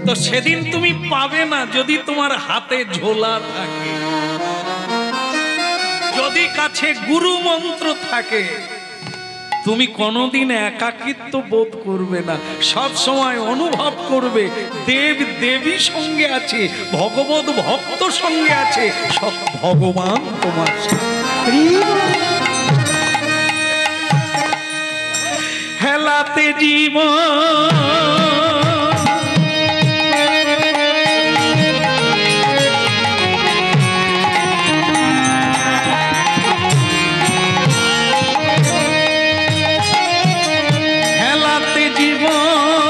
তো সেদিন তুমি পাবে না যদি তোমার হাতে ঝোলা থাকে, যদি কাছে গুরু মন্ত্র থাকে। তুমি কোনোদিন একাকিত্ব বোধ করবে না, সব সময় অনুভব করবে দেব দেবী সঙ্গে আছে, ভগবত ভক্ত সঙ্গে আছে, সব ভগবান তোমার হেলাতে জীবন। হেলাতে জীবন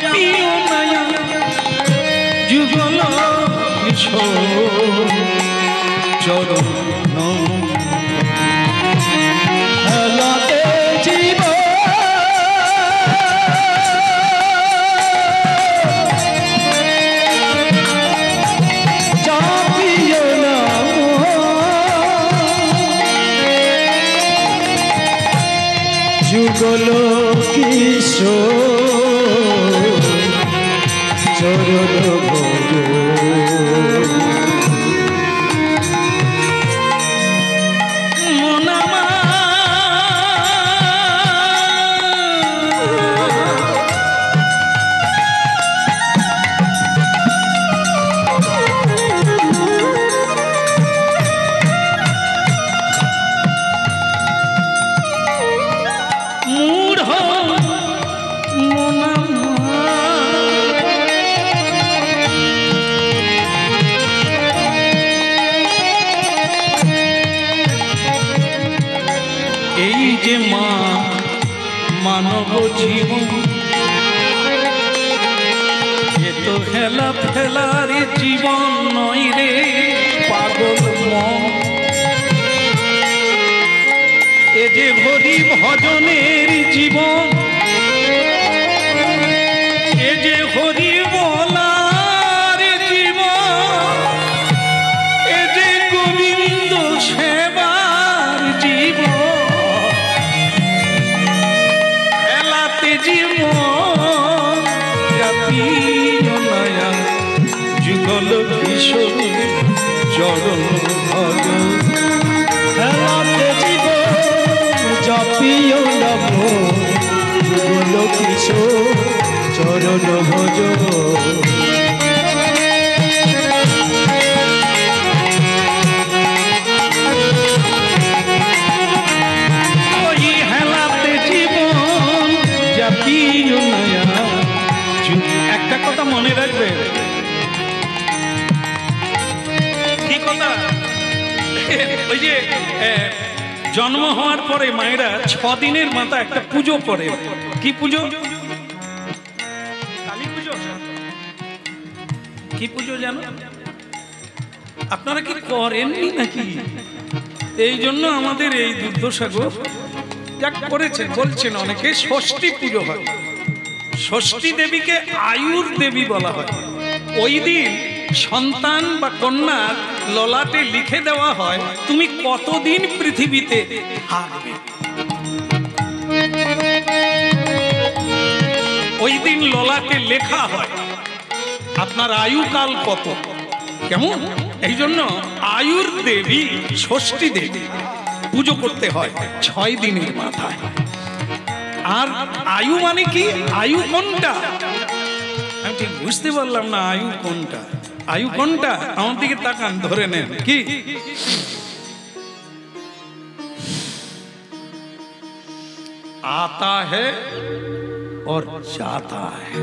চাপিও নয়া যুগল কিশোর চরণ হেলাতে জীবন চাপিও না যুগল কিশোর চরণ ভজ এই যে মা মানব জীবন এ তো খেলা ফেলার জীবন নয় রে পাগল মন এ যে হরি ভজনের জীবন এ যে হরি বলার জীবন এ যে গোবিন্দ সেবার জীবন জীবন জাপিও নয়া যুগল কিশোর চরণ ভজ হেলাতে জীবন চাপিও না যুগল কিশোর চরণ ভজ ওই হেলাতে জীবন জাপিও নয়া একটা কথা মনে রাখবে কি কথা ওই যে জন্ম হওয়ার পরে মায়েরা 6 দিনের মাথা একটা পুজো করে কি পুজো কালী পুজো কি পুজো জানো আপনারা কি করেননি নাকি এই জন্য আমাদের এই দুর্দশাগো যাক করেছেন বলছেন অনেকে ষষ্ঠী পুজো হয় ষষ্ঠী দেবীকে আয়ুর দেবী বলা হয় ওই দিন সন্তান বা কন্যা ললাটে লিখে দেওয়া হয় তুমি কতদিন পৃথিবীতে থাকবে ওই দিন ললাটে লেখা হয় আপনার আয়ুকাল কত কেমন এই জন্য আয়ুর দেবী ষষ্ঠী দেবী পুজো করতে হয় 6 দিনের মাথায় আর আয়ু মানে কি আয়ু কোনটা আমি ঠিক বুঝতে পারলাম না আয়ু কোনটা আমার দিকে তাকান ধরে নেন কি आता है और जाता है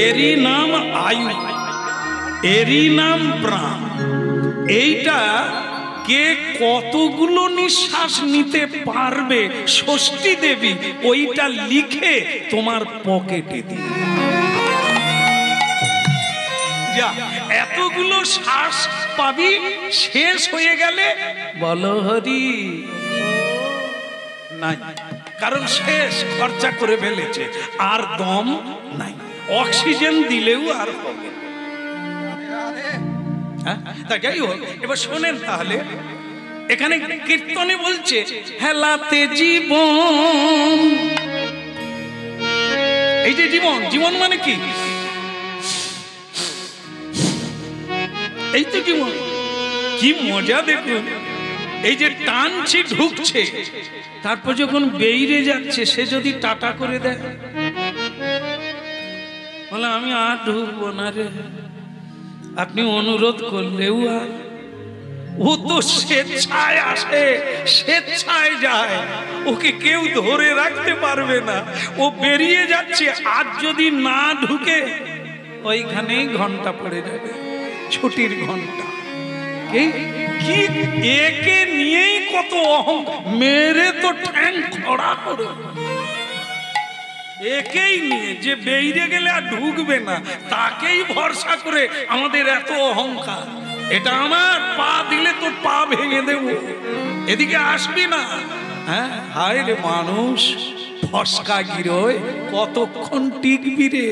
এরই নাম আয়ু এরই নাম প্রাণ এইটা কে কতগুলো নিঃশ্বাস নিতে পারবে ষষ্ঠী দেবী ওইটা লিখে তোমার পকেটে দিয়ে যা এতগুলো শ্বাস পাবি শেষ হয়ে গেলে বলো হরি নাই কারণ শেষ খরচা করে ফেলেছে আর দম নাই অক্সিজেন দিলেও আর হবে তা যাই হোক এবার শোনেন তাহলে এখানে কীর্তনে বলছে হেলাতে জীবন এই যে জীবন মানে কি এই তো জীবন কি মজা দেখুন এই যে টানছে ঢুকছে তারপর যখন বেরিয়ে যাচ্ছে সে যদি টাটা করে দেয় বলে আমি আর ঢুকবো না রে আপনি অনুরোধ করলেও আর ও তো স্বেচ্ছায় আসে স্বেচ্ছায় যায় ওকে কেউ ধরে রাখতে পারবে না ও বেরিয়ে যাচ্ছে আর যদি না ঢুকে ওইখানেই ঘন্টা পড়ে যাবে ছুটির ঘন্টা কি একে নিয়েই কত অহং মেরে তো ঠ্যাং খড়া করে একেই নিয়ে যে বেরিয়ে গেলে আর ঢুকবে না তাকেই ভরসা করে আমাদের এত অহংকার। এটা আমার, পা দিলে তোর পা ভেঙে দেব, এদিকে আসবি না। হ্যাঁ, হায় রে মানুষ, ফসকা গিরোয় কতক্ষণ টিকবি রে?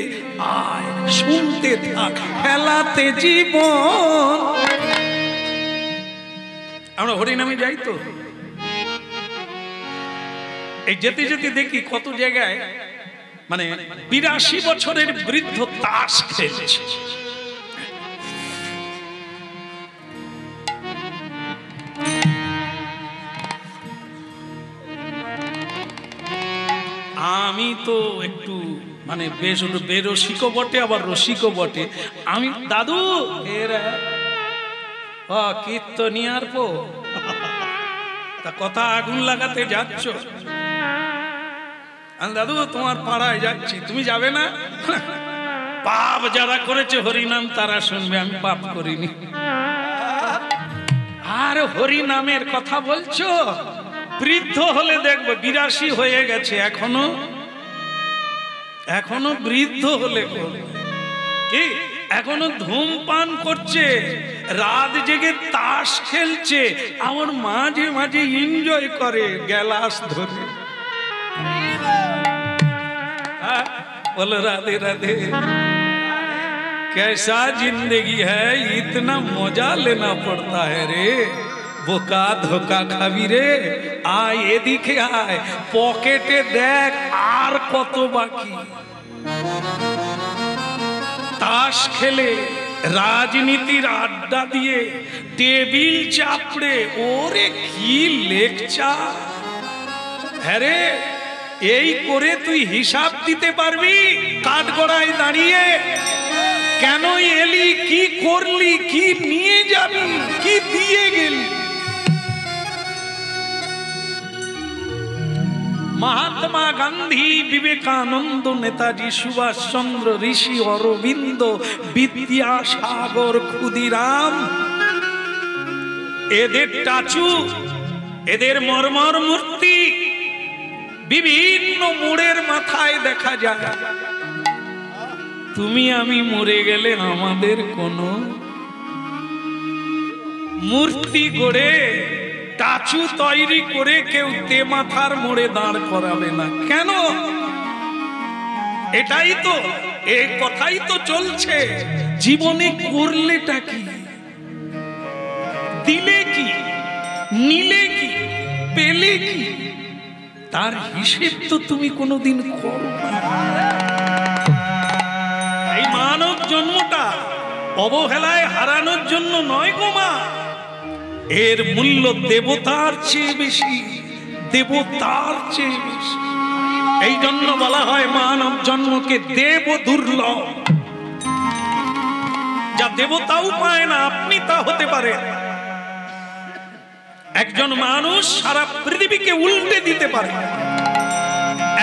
আয় শুনতে থাক, খেলাতে জীবন। আমরা হরিনামে যাই তো, এই যেতে যেতে দেখি কত জায়গায় মানে 82 বছরের বৃদ্ধ তাস খেলছে। আমি তো একটু মানে বেশ বেরসিকও বটে আবার রসিকও বটে। আমি দাদু এরা কীর্তনিয়ার পো তা কথা আগুন লাগাতে যাচ্ছ? দাদু তোমার পাড়ায় যাচ্ছি, তুমি যাবে না? পাপ যারা করেছে হরিনাম তারা শুনবে, আমি পাপ করিনি। আর হরিনামের কথা বলছো? বৃদ্ধ হলে দেখবো 82 হয়ে গেছে, এখনো বৃদ্ধ হলে কি এখনো ধূমপান করছে, রাত জেগে তাস খেলছে, আমার মাঝে মাঝে এনজয় করে গ্লাস ধরে। बोलो राधे राधे। कैसा जिंदगी है, इतना मजा लेना पड़ता है रे। बोका धोखा खाबी रे, आय एदिके आय, पकेटे देख आर कत बाकी। ताश खेले, राजनीतिर आड्डा दिए, टेबिल चापड़े, ओरे की लेक्चार। अरे এই করে তুই হিসাব দিতে পারবি কাঠগড়ায় দাঁড়িয়ে? কেন এলি, কি করলি, কি নিয়ে যাবি, কি দিয়ে গেলি? মহাত্মা গান্ধী, বিবেকানন্দ, নেতাজি সুভাষচন্দ্র, ঋষি অরবিন্দ, বিদ্যাসাগর, ক্ষুদিরাম, এদের স্ট্যাচু, এদের মর্মর মূর্তি বিভিন্ন মোড়ের মাথায় দেখা যায়। তুমি আমি মরে গেলে আমাদের কোনো মূর্তি গড়ে স্ট্যাচু তৈরি করে কেউ তে মাথার মোড়ে দাঁড় করাবে না। কেন? এটাই তো, এই কথাই তো চলছে। জীবনে করলেটা কি, দিলে কি, নিলে কি, পেলে কি, তার হিসেব তো তুমি কোনোদিন করো না। এই মানব জন্মটা অবহেলায় হারানোর জন্য নয় গো মা, এর মূল্য দেবতার চেয়ে বেশি, দেবতার চেয়ে বেশি। এই জন্য বলা হয় মানব জন্মকে দেব দুর্লভ। যা দেবতাও পায় না আপনি তা হতে পারে। একজন মানুষ সারা পৃথিবীকে উল্টে দিতে পারে।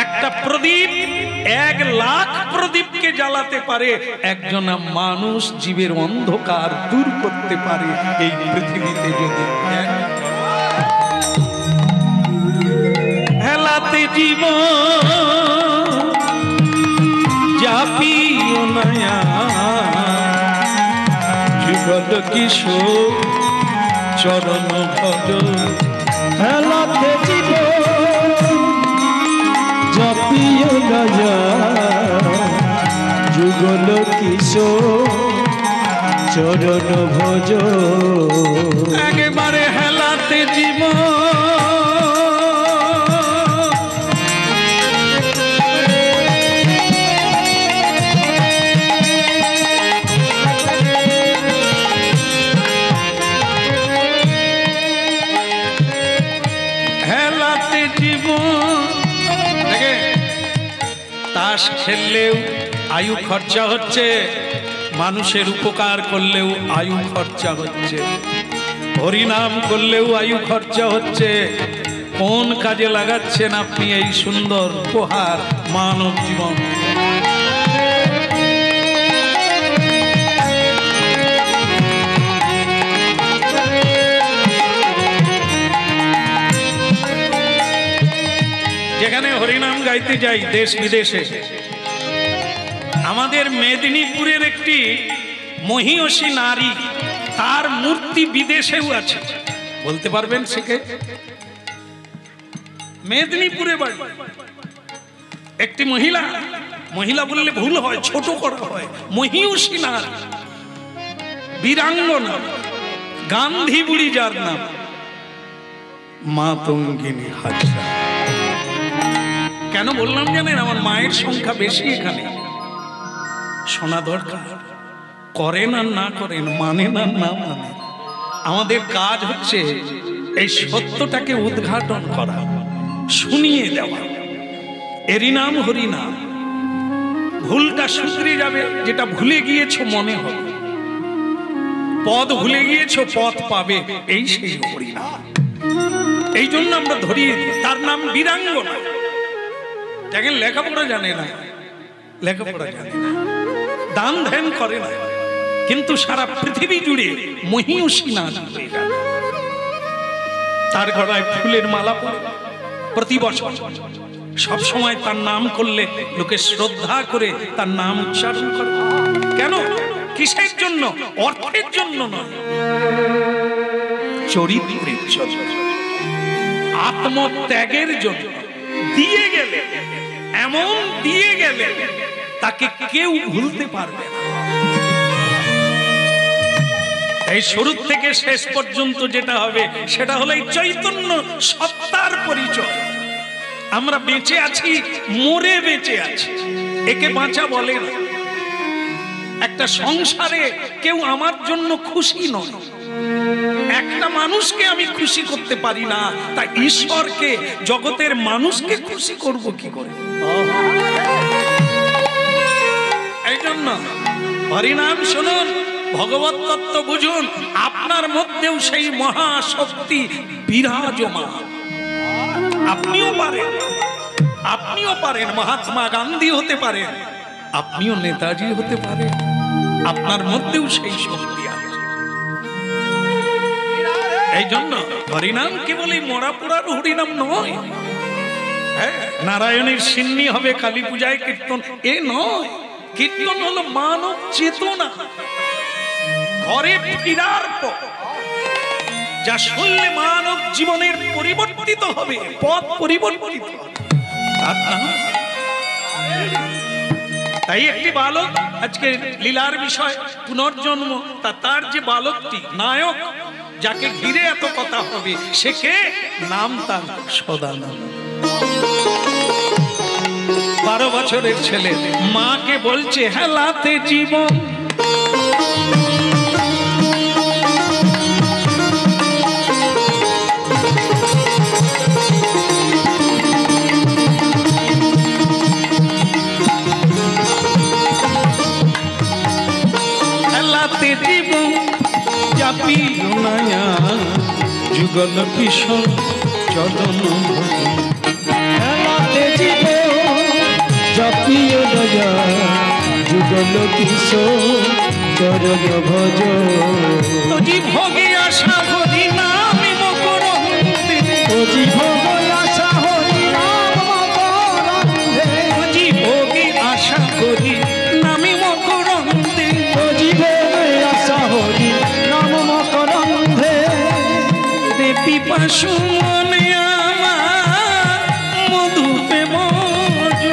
একটা প্রদীপ 1 লাখ প্রদীপকে জ্বালাতে পারে। একজন মানুষ জীবের অন্ধকার দূর করতে পারে এই পৃথিবীতে যদি হেলাতে জীবন জাপিও নয়া যুগল কিশোর চরণ ভজ। হেলাতে জীবন জাপিও নয়া যুগল কিশোর চরণ ভজ। একেবারে হেলাতে জীবন তাস খেললেও আয়ু খরচা হচ্ছে, মানুষের উপকার করলেও আয়ু খরচা হচ্ছে, হরিনাম করলেও আয়ু খরচা হচ্ছে। কোন কাজে লাগাচ্ছেন আপনি এই সুন্দর উপহার মানব জীবন? যেখানে হরিনাম গাইতে যাই দেশ বিদেশে, আমাদের মেদিনীপুরের একটি মহিষী নারী, তার মূর্তি বিদেশেও আছে। বলতে পারবেন সেকে? মেদিনীপুরে বাড়ি একটি মহিলা, মহিলা বললে ভুল হয়, ছোট করা হয়, মহিষী নারী, বীরাঙ্গনা, গান্ধী বুড়ি যার নাম, মাতঙ্গিনী হাজরা। কেন বললাম জানেন? আমার মায়ের সংখ্যা বেশি এখানে। শোনা দরকার, করেন আর না করেন, মানেন আর না মানে, আমাদের কাজ হচ্ছে এই সত্যটাকে উদ্ঘাটন করা, শুনিয়ে দেওয়া। এরই নাম হরিনাম। ভুলটা শুধরে যাবে, যেটা ভুলে গিয়েছো মনে হবে, পদ ভুলে গিয়েছো পথ পাবে, এই সেই হরিনাম। এই জন্য আমরা ধরিয়ে দিই, তার নাম বীরাঙ্গনা। দেখেন লেখাপড়া জানে না, লেখাপড়া জানে না, দান ধ্যান করে না, কিন্তু সারা পৃথিবী জুড়ে মহিষী নারী হয়ে গেল। তার গলায় ফুলের মালা পরে প্রতি বছর সব সময় তার নাম করলে লোকে শ্রদ্ধা করে তার নাম উচ্চারণ করে। কেন? কিসের জন্য? অর্থের জন্য নয়, চরিত্রের জন্য, আত্মত্যাগের জন্য। দিয়ে গেলে, এমন দিয়ে গেলে তাকে কেউ ভুলতে পারবে না। এই শুরু থেকে শেষ পর্যন্ত যেটা হবে সেটা হলো এই চৈতন্য সত্তার পরিচয়। আমরা বেঁচে আছি, মরে বেঁচে আছি, একে বাঁচা বলে না। একটা সংসারে কেউ আমার জন্য খুশি নয়, একটা মানুষকে আমি খুশি করতে পারি না, তাই ঈশ্বরকে, জগতের মানুষকে খুশি করব কি করে? এই জন্য হরিনাম শুনুন, ভগবত তত্ত্ব বুঝুন, আপনার মধ্যেও সেই মহাশক্তি বিরাজমান। আপনিও পারেন, আপনিও পারেন মহাত্মা গান্ধী হতে পারেন, আপনিও নেতাজি হতে পারেন, আপনার মধ্যেও সেই শক্তি আছে। এই জন্য হরিনাম কেবল এই মরা পোড়ার হরিনাম নয়। হ্যাঁ, নারায়ণের সিন্নি হবে কালী পূজায় কীর্তন, এ নয়। কীর্তন হলো মানব চেতনা। ঘরে ফিরার পর যা শুনলে মানব জীবনের পরিবর্তিত হবে, পথ পরিবর্তিত হবে, তার নাম। তাই একটি বালক, আজকে লীলার বিষয় পুনর্জন্ম, তার যে বালকটি নায়ক, যাকে ঘিরে এত কথা হবে, সে কে? নাম তার সদানন্দ। 12 বছরের ছেলে মাকে বলছে, হেলাতে জীবন যুগল কিশোর চরণ হেলাতে জীব জপিও দয়া, যুগল কিশোর চরণ ভজ। তোজি ভোগে আশা হরি নামে মকরন্দে, তোজি ভোগে আশা হরি নাম মকরন্দে, তোজি ভোগে আশা হরি নামে মকরন্দে, তোজি ভোগে আশা হরি নাম মকরন্দে। পিপাসু মনে আমার মধুপে মজ,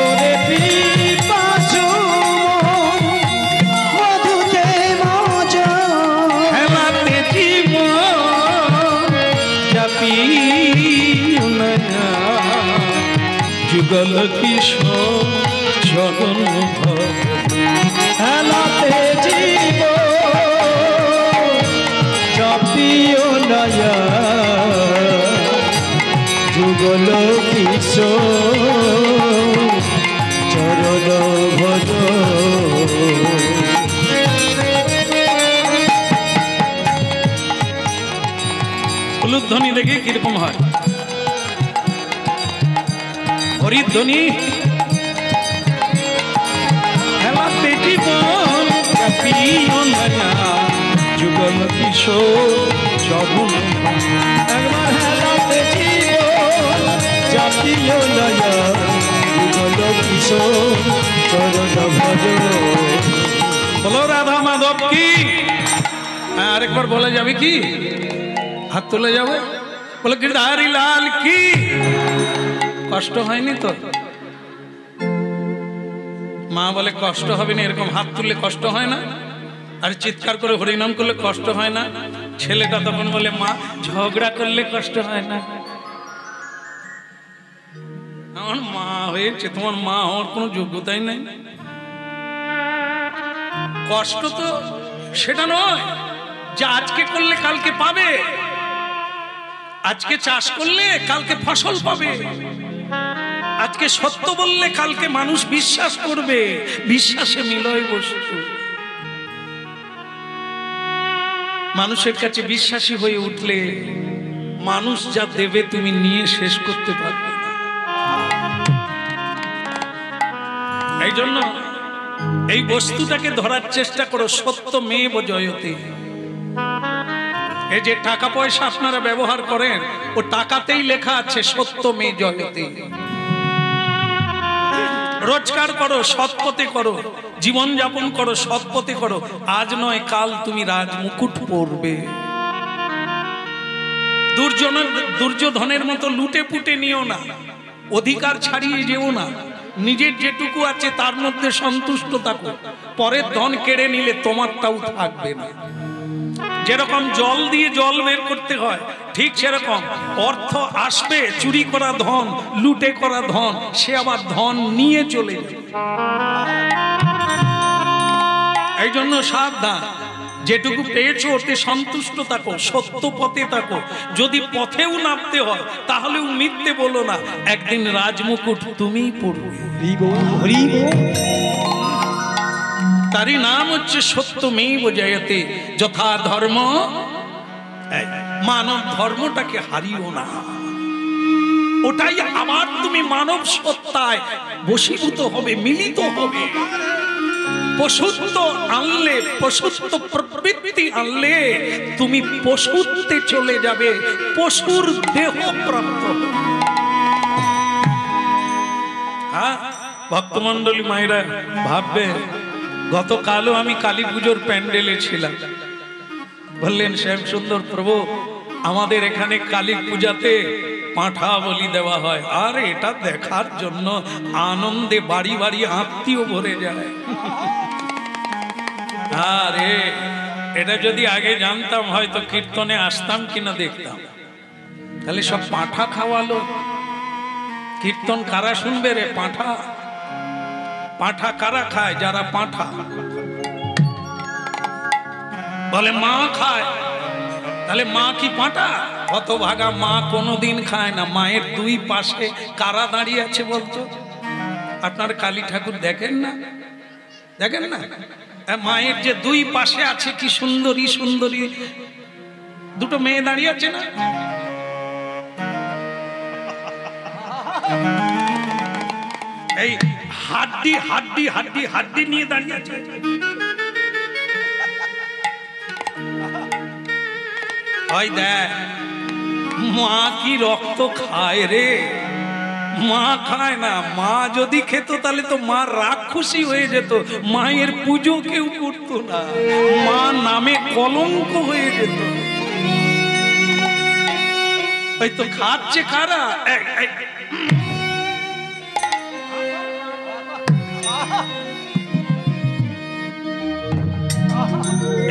ওরে পিপাসু মধুতে মজ। হেলাতে জীবন জাপিও না, যুগল কিশোর চরণ ভজ। হেলাতে জীব জপিও নয়া, যুগল কিশোর চরণ ভজ। উলুধ্বনি দেখে কিরকম হয়? হরিধ্বনি। হেলাতে জীবন জাপিও না, যুগল কিশোর চরণ। একবার হেলাতে জীবন চাপিল লয়া যুগল কিশোর চরণ ভজ। বলো রাধা মাধব কি? আরেকবার বলে যাবে কি? হাত তুলে যাবে, বলে গিরধারী লাল কি? কষ্ট হয়নি তো? মা বলে কষ্ট হবে না, এরকম হাত তুললে কষ্ট হয় না? আর চিৎকার করে হরিনাম করলে কষ্ট হয় না? ছেলেটা তখন বলে মা ঝগড়া করলে কষ্ট হয় না? আমার মা হয়েছে, তোমার মা হওয়ার কোনো যোগ্যতাই নাই। কষ্ট তো সেটা নয় যে আজকে করলে কালকে পাবে, আজকে চাষ করলে কালকে ফসল পাবে, আজকে সত্য বললে কালকে মানুষ বিশ্বাস করবে, বিশ্বাসে মিলয় বস্তু। মানুষের কাছে বিশ্বাসী হয়ে উঠলে মানুষ যা দেবে তুমি নিয়ে শেষ করতে পারবে না। এই জন্য এই বস্তুটাকে ধরার চেষ্টা করো, সত্য মেব জয়তে। এই যে টাকা পয়সা আপনারা ব্যবহার করেন, ও টাকাতেই লেখা আছে সত্য মে জয়তে। রোজগার করো, সৎ পথে করো, জীবন যাপন করো, সৎ পথে করো। আজ নয় কাল তুমি রাজমুকুট পরবে। দুর্যোধনের মতো লুটে পুটে নিও না, অধিকার ছাড়িয়ে যেও না। নিজের যেটুকু আছে তার মধ্যে সন্তুষ্ট থাকো। পরের ধন কেড়ে নিলে তোমারটাও থাকবে না। যেরকম জল দিয়ে জল বের করতে হয়, ঠিক সেরকম অর্থ আসবে, চুরি করা ধন, লুটে করা ধন, সে আবার ধন নিয়ে চলে যাবে। এই জন্য সাবধান, যেটুকু পেয়েছো ওতে সন্তুষ্ট থাকো, সত্য পথে থাকো। যদি পথেও নামতে হয় তাহলেও মিথ্যে বলো না, একদিন রাজমুকুট তুমিই পড়বে। তারই নাম হচ্ছে সত্যমেব জয়তে। যথা ধর্ম, মানব ধর্মটাকে হারিও না। ওটাই আবার তুমি মানব সত্তায় বশীভূত হবে, মিলিত হবে। পশুত্ব আনলে, পশুত্ব প্রবৃত্তি আনলে তুমি পশুত্বে চলে যাবে, পশুর দেহ প্রাপ্ত। হ্যাঁ, ভক্তমন্ডলী মায়েরা ভাববে, গতকালও আমি কালী পুজোর প্যান্ডেলে ছিলাম। বললেন শ্যাম সুন্দর প্রভু, আমাদের এখানে কালী পূজাতে পাঁঠা বলি দেওয়া হয়। আর এটা দেখার জন্য আনন্দে বাড়ি বাড়ি আত্মীয় ভরে যায়। আরে এটা যদি আগে জানতাম হয়তো কীর্তনে আসতাম কিনা দেখতাম। তাহলে সব পাঁঠা খাওয়ালো। কীর্তন কারা শুনবে রে? পাঁঠা। পাঁঠা কারা খায়? যারা পাঁঠা। বলে মা খায়, তাহলে মা কি পাঁঠা? হতভাগা মা কোনোদিন খায় না। মায়ের দুই পাশে কারা দাঁড়িয়ে আছে বলতো? আপনার কালী ঠাকুর দেখেন না? দেখেন না? মায়ের যে দুই পাশে আছে কি সুন্দরী সুন্দরী দুটো মেয়ে দাঁড়িয়ে আছে না? এই হাড্ডি হাড্ডি হাড্ডি হাড্ডি নিয়ে দাঁড়িয়ে আছে। ওই দেখ, মা কি রক্ত খায় রে? মা খায় না। মা যদি খেত তাহলে তো মা রাক্ষসী হয়ে যেত, মায়ের পুজো কেউ করতো না, মা নামে কলঙ্ক হয়ে যেত। ওই তো খাচ্ছে কারা?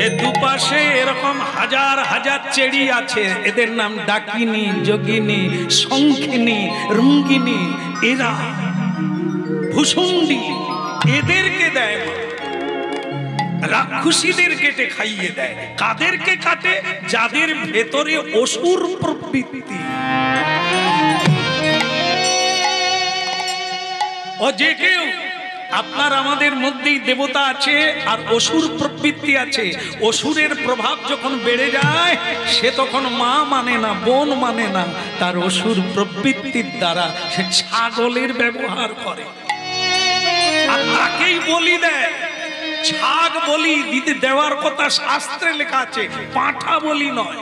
এ দুপাশে এরকম হাজার হাজার চেড়ি আছে, এদের নাম ডাকিনী, যোগিনী, শঙ্খিনী, রঙ্গিনী, এরা ভূষুণ্ডী। এদেরকে দেয় রাক্ষসীদের কেটে খাইয়ে দেয়। কাদেরকে কাটে? যাদের ভেতরে অসুর প্রবৃত্তি। ও যে কেউ, আপনার আমাদের মধ্যেই দেবতা আছে আর অসুর প্রবৃত্তি আছে। অসুরের প্রভাব যখন বেড়ে যায় সে তখন মা মানে না, বোন মানে না, তার অসুর প্রবৃত্তির দ্বারা সে ছাগলের ব্যবহার করে আর তাকেই বলি দেয়। ছাগ বলি দিতে দেওয়ার কথা শাস্ত্রে লেখা আছে, পাঁঠা বলি নয়।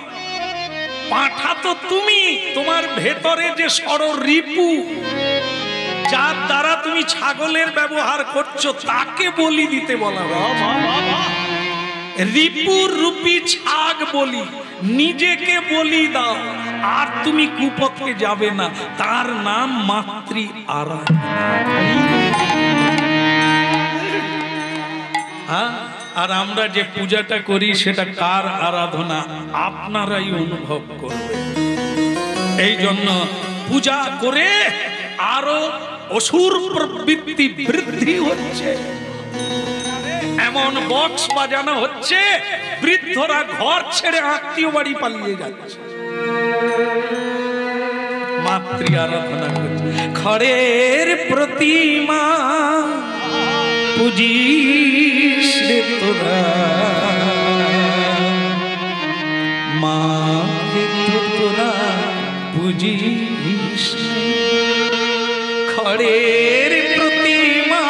পাঁঠা তো তুমি, তোমার ভেতরে যে ষড়রিপু, যার দ্বারা তুমি ছাগলের ব্যবহার করছো, তাকে বলি দিতে বলা হয়। রিপুর রূপী ছাগ বলি, নিজেকে বলি দাও, আর তুমি কুপথে যাবে না। তার নাম মাতৃ আরাধনা। আর আমরা যে পূজাটা করি সেটা কার আরাধনা আপনারাই অনুভব করবেন। এই জন্য পূজা করে আরো অসুর প্রবৃত্তি বৃদ্ধি হচ্ছে, এমন বক্স বাজানো হচ্ছে, বৃদ্ধরা ঘর ছেড়ে আত্মীয় বাড়ি পালিয়ে যাচ্ছে, মাতৃ আরাধনা করছে। খড়ের প্রতিমা পুজিস রে তোরা, মাকে তো তোরা পুজিস। খড়ের প্রতিমা,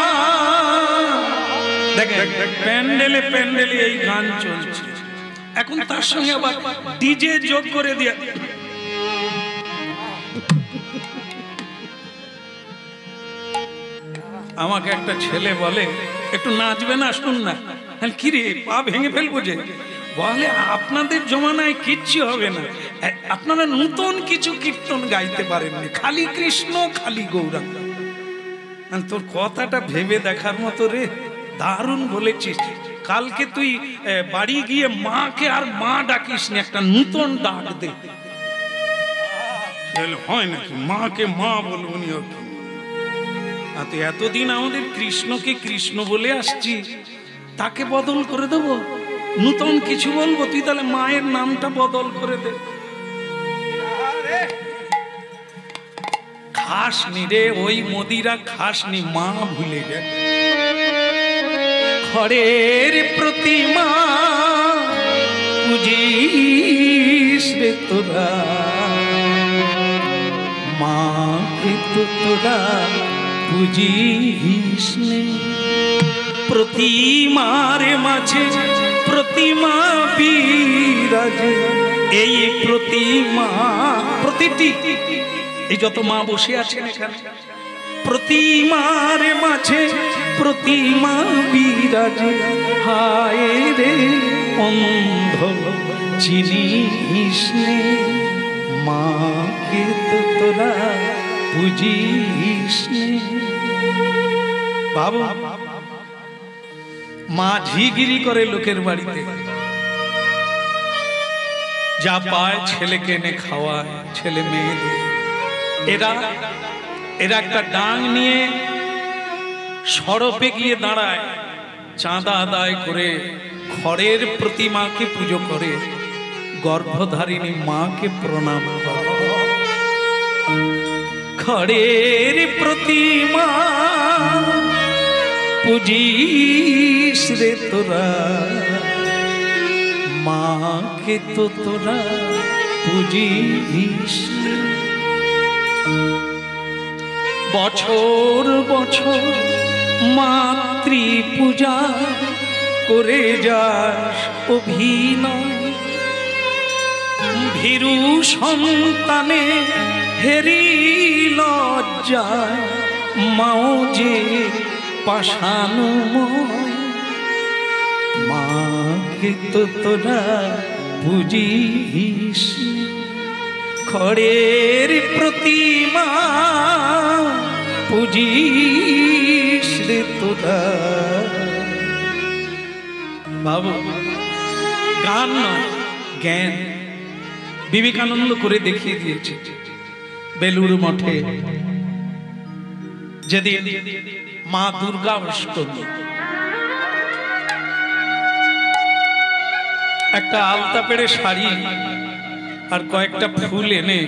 দেখেন প্যান্ডেলে প্যান্ডেলে এই গান চলছে। এখন তার সঙ্গে আবার ডিজে যোগ করে দিয়ে, আমাকে একটা ছেলে বলে একটু নাচবে না, শুন না। কি রে, পা ভেঙে ফেলবো যে? বলে আপনাদের জমানায় কিচ্ছু হবে না, আপনারা নতুন কিছু কীর্তন গাইতে পারেননি, খালি কৃষ্ণ খালি গৌরাঙ্গ। তোর কথাটা ভেবে দেখার মতো রে, দারুণ বলেছিস। কালকে তুই বাড়ি গিয়ে মাকে আর মা ডাকিস নি, একটা নতুন ডাক দে। হয় নাকি মাকে মা বলবো নি? এতদিন আমাদের কৃষ্ণকে কৃষ্ণ বলে আসছি, তাকে বদল করে দেব, নতুন কিছু বলবো? তুই তাহলে মায়ের নামটা বদল করে দে। খাসনি রে, ওই মোদিরা খাসনি, মা ভুলে যায়। খড়ের প্রতিমা পুজিস রে তোরা, মাকে তো তোরা পুজিস নে। প্রতিমার মাঝে প্রতিমা বিরাজে, এই প্রতিমা প্রতিটি, এই যত মা বসে আছেন এখানে, প্রতিমার মাঝে প্রতিমা বিরাজে। হায় রে অন্ধ চিনিস নে, মাকে তো তোরা পুজিস নে। বাবা, মা ঝিগিরি করে লোকের বাড়িতে, যা পায় ছেলেকে এনে খাওয়ায়, ছেলে মেয়েদের। এরা একটা ডাং নিয়ে সড়পে গিয়ে দাঁড়ায়, চাঁদা আদায় করে খড়ের প্রতিমাকে পুজো করে, গর্ভধারিণী মাকে প্রণাম করে। খড়ের প্রতিমা পুজিস রে তোরা, মাকে তো তোরা পুজিস। বছর বছর মাতৃ পূজা করে যাস অভিনয়, ভীরু সন্তানে হেরি লজ্জায়, মাও যে পাষাণময়, মাকে তো তোরা পুজিস। খড়ের প্রতিমা পুজিস রে তোরা। বাবু, গান নয়, জ্ঞান। বিবেকানন্দ করে দেখিয়ে দিয়েছে। বেলুড় মঠে যেদিন মা দুর্গা অষ্টমী, একটা আলতা পেড়ে শাড়ি আর কয়েকটা ফুল এনে,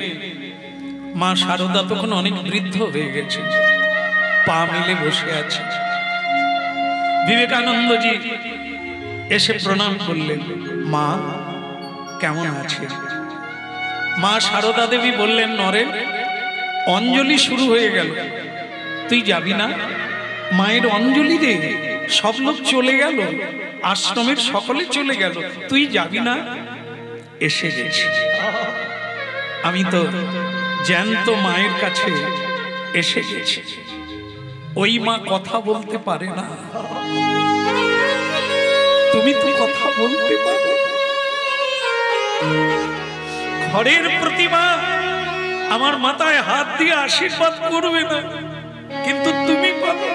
মা শারদা তখন অনেক বৃদ্ধ হয়ে গেছে, পা মিলে বসে আছে। বিবেকানন্দজি এসে প্রণাম করলেন, মা কেমন আছে? মা শারদা দেবী বললেন, নরেন, অঞ্জলি শুরু হয়ে গেল, তুই যাবি না? মায়ের অঞ্জলি দে, সব লোক চলে গেল, আশ্রমের সকলে চলে গেল, তুই যাবি না? এসে গেছি। আমি তো জ্যান্ত মায়ের কাছে এসে গেছি। ওই মা কথা বলতে পারে না, তুমি তো কথা বলতে পারো। ঘরের প্রতিমা আমার মাথায় হাত দিয়ে আশীর্বাদ করবে না, কিন্তু তুমি পারো।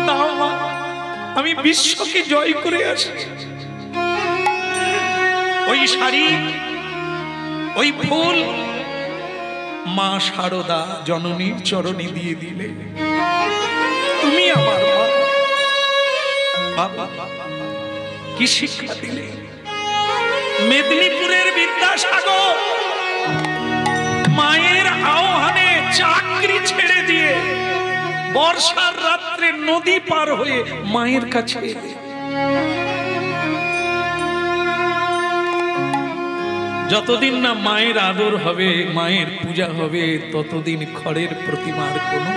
তাও মা, আমি বিশ্বকে জয় করে আসি। ওই শাড়ি, ওই ফুল মা শারদা জননীর চরণে দিয়ে দিলে। তুমি আমার মা, বাবা কি শিক্ষা দিলে। মেদিনীপুরের বিদ্যাসাগর মায়ের আহ্বানে চাকরি ছেড়ে দিয়ে বর্ষার রাত্রে নদী পার হয়ে মায়ের কাছে এলে। যতদিন না মায়ের আদর হবে, মায়ের পূজা হবে, ততদিন খড়ের প্রতিমার কোনো।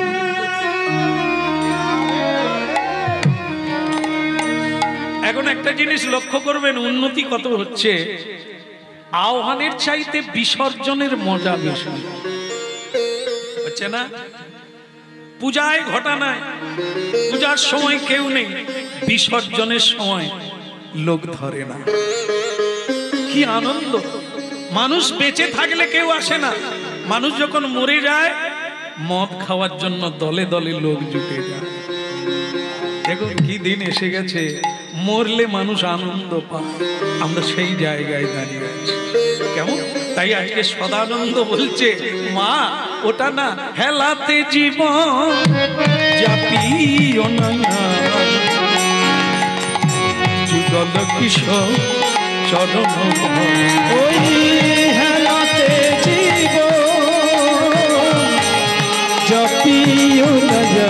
এখন একটা জিনিস লক্ষ্য করবেন, উন্নতি কত হচ্ছে। আহ্বানের চাইতে বিসর্জনের মজা বেশি হচ্ছে না। পূজায় ঘটানায়, পূজার সময় কেউ নেই, বিসর্জনের সময় লোক ধরে না। কি আনন্দ! মানুষ বেঁচে থাকলে কেউ আসে না, মানুষ যখন মরে যায় মদ খাওয়ার জন্য দলে দলে লোক জুটে যায়। এখন কি দিন এসে গেছে, মরলে মানুষ আনন্দ পায়, আমরা সেই জায়গায় দাঁড়িয়ে আছি। কেমন? তাই আজকে সদানন্দ বলছে, মা ওটা না, হেলাতে জীবন জাপিও না, যুগল কিশোর চরণ। ওই হেলাতে জীবন জাপিও না,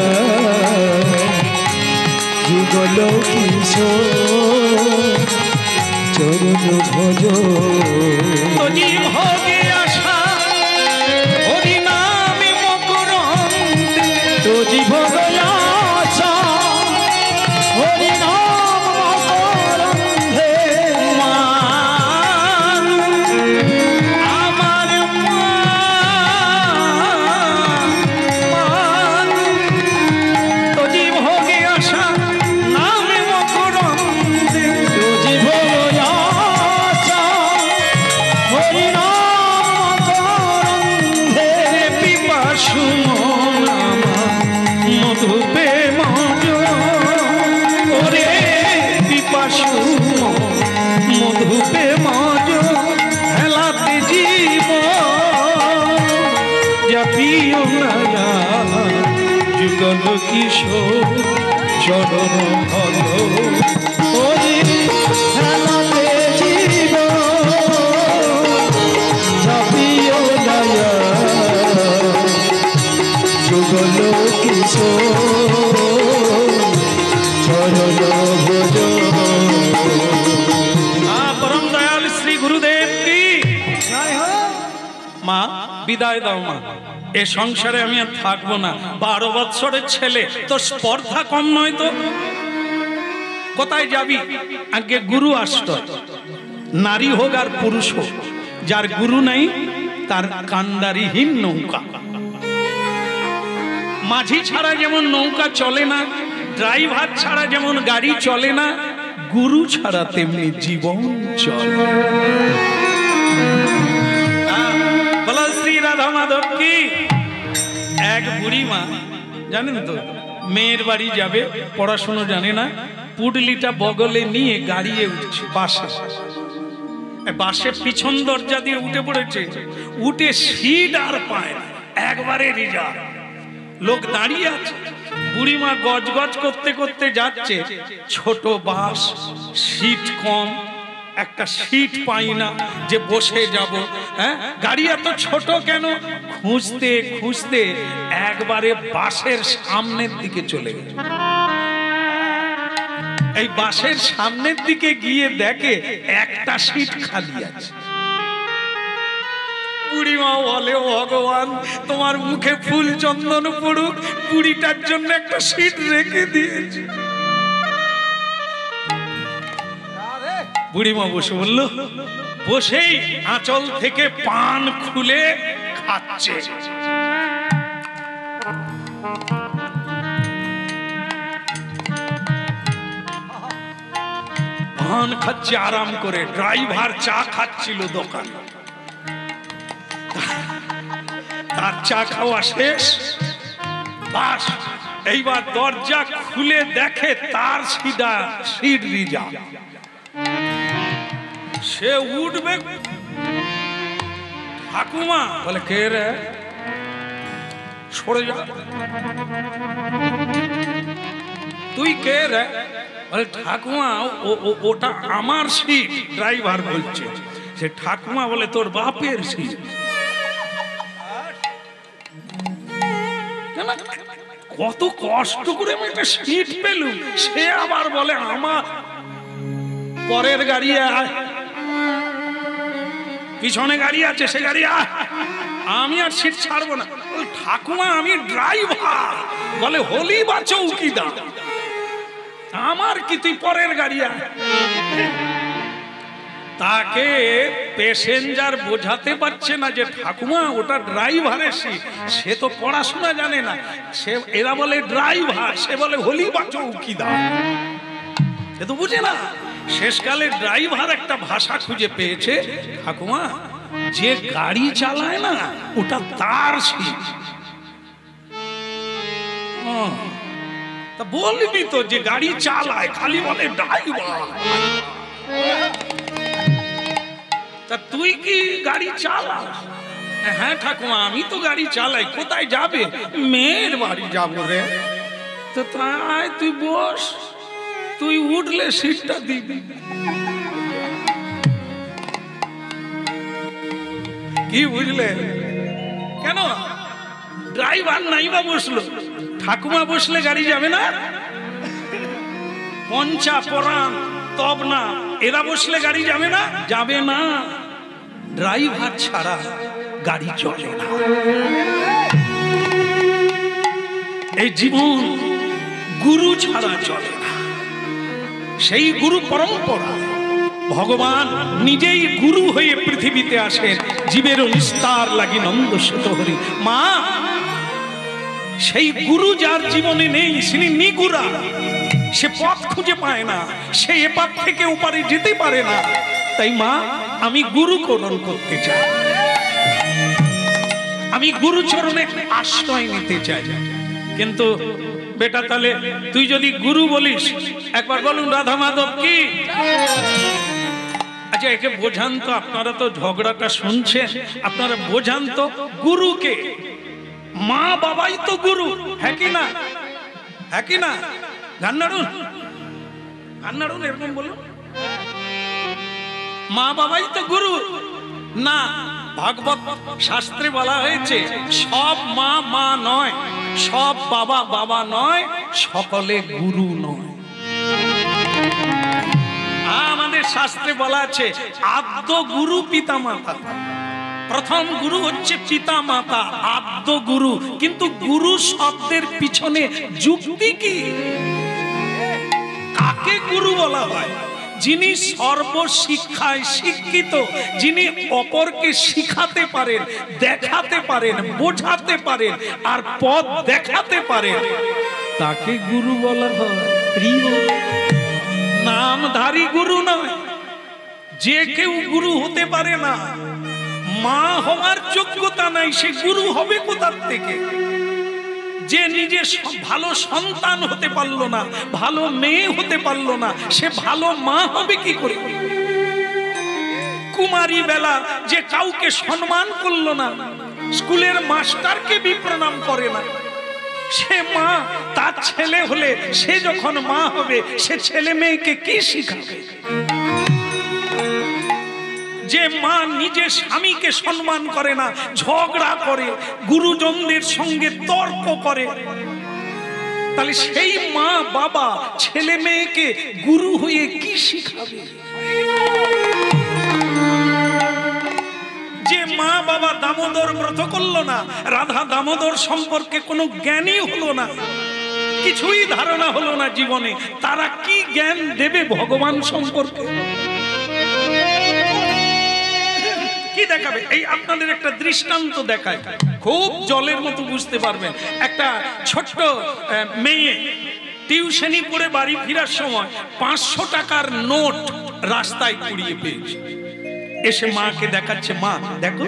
যুগল কিশোর চরণ ভজ। ভোগে আসা হরি নামে মকরন্দে, তোজি ভোগ আসা হরি নাম মকরন্দে। মা আমার মা, তোজি ভোগে আসা নামে মকরন্দে, তোজি ভোগ আসা হরি নাম মকরন্দে। পিপাসু মন আমার মধুপে মজ, ওরে পিপাসু মধুপে মজ, হেলাতে জীবন জাপিও না, যুগল কিশোর চরণ ভজ। ওই হেলাতে জীবন জাপিও না, যুগল কিশোর চরণ ভজ। পরম দয়াল শ্রী গুরুদেব কি মা, বিদায় দাও মা, এ সংসারে আমি আর থাকবো না। 12 বৎসরের ছেলে, তোর স্পর্ধা কম নয় তো? কোথায় যাবি? আগে গুরু আসত, নারী হোক আর পুরুষ হোক, যার গুরু নাই তার কান্ডারিহীন নৌকা। মাঝি ছাড়া যেমন নৌকা চলে না, ড্রাইভার ছাড়া যেমন গাড়ি চলে না, গুরু ছাড়া তেমনি জীবন চলে। বলো শ্রী রাধা মাধব কি। এক বুড়ি মা, জানেন তো, মেয়ের বাড়ি যাবে, পড়াশুনো জানে না, পুডলিটা বগলে নিয়ে গাড়িয়ে উঠছে বাসে। বাসে পিছন দরজা দিয়ে উঠে পড়েছে, উঠে সিট আর পায় না, একবারে রিজার্ভ। লোক দাঁড়িয়ে আছে, বুড়িমা গজ গজ করতে করতে যাচ্ছে, ছোট বাস, সিট কম, একটা সিট পাই না যে বসে যাব। হ্যাঁ, গাড়ি এত ছোট কেন? খুঁজতে খুঁজতে একবারে বাসের সামনের দিকে চলে গেল। এই বাসের সামনের দিকে গিয়ে দেখে একটা সিট খালি আছে। বুড়িমা বলে, ভগবান তোমার মুখে ফুল চন্দন পড়ুক, বুড়িটার জন্য একটা সিট রেখে দিয়েছে। বুড়িমা বসে বলল, বসেই আঁচল থেকে পান খুলে খাচ্ছে। পান খাচ্ছে আরাম করে, ড্রাইভার চা খাচ্ছিল দোকানে। তার চা খাওয়া শেষ, বাস এইবার দরজা খুলে দেখে তার সিধা সিট রিজার্ভ। সে উঠবে, ঠাকুমা বলে কে রে, সরে যা। তুই কে রে? বলে ঠাকুমা ওটা আমার সিট। ড্রাইভার বলছে। সে ঠাকুমা বলে তোর বাপের সিট। কত কষ্ট করে আমি একটা সিট পেলুম, সে আবার বলে আমার পরের গাড়ি আয়, পিছনে গাড়ি আছে সে গাড়ি আয়, আমি আর সিট ছাড়বো না। ঠাকুমা আমি ড্রাইভার। বলে হলি বা চৌকিদার, আমার কি তুই পরের গাড়ি আয়। তাকে প্যাসেঞ্জার বোঝাতে পারছে না যে ঠাকুমা ওটা ড্রাইভারের সিট। সে তো পড়াশোনা জানে না, সে এরা বলে ড্রাইভার, সে বলে হলি বা চৌকিদার, সে তো বুঝে না। শেষকালে ড্রাইভার একটা ভাষা খুঁজে পেয়েছে, ঠাকুমা যে গাড়ি চালায় না ওটা তার সিট। তা বলবি তো যে গাড়ি চালায়, খালি বলে ড্রাইভার। তা তুই কি গাড়ি চালাস? হ্যাঁ ঠাকুমা আমি তো গাড়ি চালাই। কোথায় যাবে? মেয়ের বাড়ি যাবো রে। তো তাই তুই বস, তুই উঠলে সিটটা দিবি। কি বুঝলে? কেন ড্রাইভার নাই বা বসলো, ঠাকুমা বসলে গাড়ি যাবে না? পঞ্চা পরাণ তবনা এরা বসলে গাড়ি যাবে না? যাবে না। ড্রাইভার ছাড়া গাড়ি চলে না। এই জীবন গুরু ছাড়া চলে না। সেই গুরু পরম্পরা ভগবান নিজেই গুরু হয়ে পৃথিবীতে আসেন, জীবের নিস্তার লাগি নন্দ সুত হরি। মা সেই গুরু যার জীবনে নেই, তিনি নিগুরা। সে পথ খুঁজে পায় না, সে এপার থেকে ওপারে যেতে পারে না। তাই মা আমি গুরুকরণ করতে চাই, আমি গুরুচরণে আশ্রয় নিতে চাই। কিন্তু বেটা তাহলে তুই যদি গুরু বলিস, একবার বলুন রাধা মাধব কি। আচ্ছা একে বোঝান তো, আপনারা তো ঝগড়াটা শুনছেন, আপনারা বোঝান তো গুরুকে। মা বাবাই তো গুরু, হ্যাঁ কি না? হ্যাঁ কি না? গান নাড়ুন, গান নাড়ুন, এরকম বলুন। মা বাবাই তো গুরু না। ভাগবত শাস্ত্রে বলা হয়েছে সব মা মা নয়, সব বাবা বাবা নয়, সকলে গুরু নয়। আমাদের শাস্ত্রে বলা আছে আদ্য গুরু পিতা মাতা। প্রথম গুরু হচ্ছে পিতা মাতা, আদ্য গুরু। কিন্তু গুরু শব্দের পিছনে যুক্তি কি? কাকে গুরু বলা হয়? যিনি সর্বশিক্ষায় শিক্ষিত, যিনি অপরকে শিখাতে পারেন, দেখাতে পারেন, বোঝাতে পারেন আর পথ দেখাতে পারেন, তাকে গুরু বলা হয়। নামধারী গুরু নয়। যে কেউ গুরু হতে পারে না। মা হওয়ার যোগ্যতা নাই, সে গুরু হবে কোথা থেকে? যে নিজে ভালো সন্তান হতে পারলো না, ভালো মেয়ে হতে পারলো না, সে ভালো মা হবে কি করে? কুমারী বেলা যে কাউকে সম্মান করলো না, স্কুলের মাস্টারকে বিপ্রণাম করে না, সে মা। তার ছেলে হলে সে যখন মা হবে, সে ছেলে মেয়েকে কি শিখাবে? যে মা নিজে স্বামীকে সম্মান করে না, ঝগড়া করে, গুরুজনদের সঙ্গে তর্ক করে, তাহলে সেই মা বাবা ছেলে মেয়েকে গুরু হয়ে কি শিখাবে? যে মা বাবা দামোদর ব্রত করলো না, রাধা দামোদর সম্পর্কে কোনো জ্ঞানই হলো না, কিছুই ধারণা হলো না জীবনে, তারা কি জ্ঞান দেবে ভগবান সম্পর্কে? কি দেখাবে? এই আপনাদের একটা দৃষ্টান্ত দেখায়, খুব জলের মতো বুঝতে পারবেন। একটা ছোট্ট মেয়ে টিউশনি পড়ে বাড়ি ফেরার সময় 500 টাকার নোট রাস্তায় কুড়িয়ে পেয়েছে। এসে মাকে দেখাচ্ছে, মা দেখো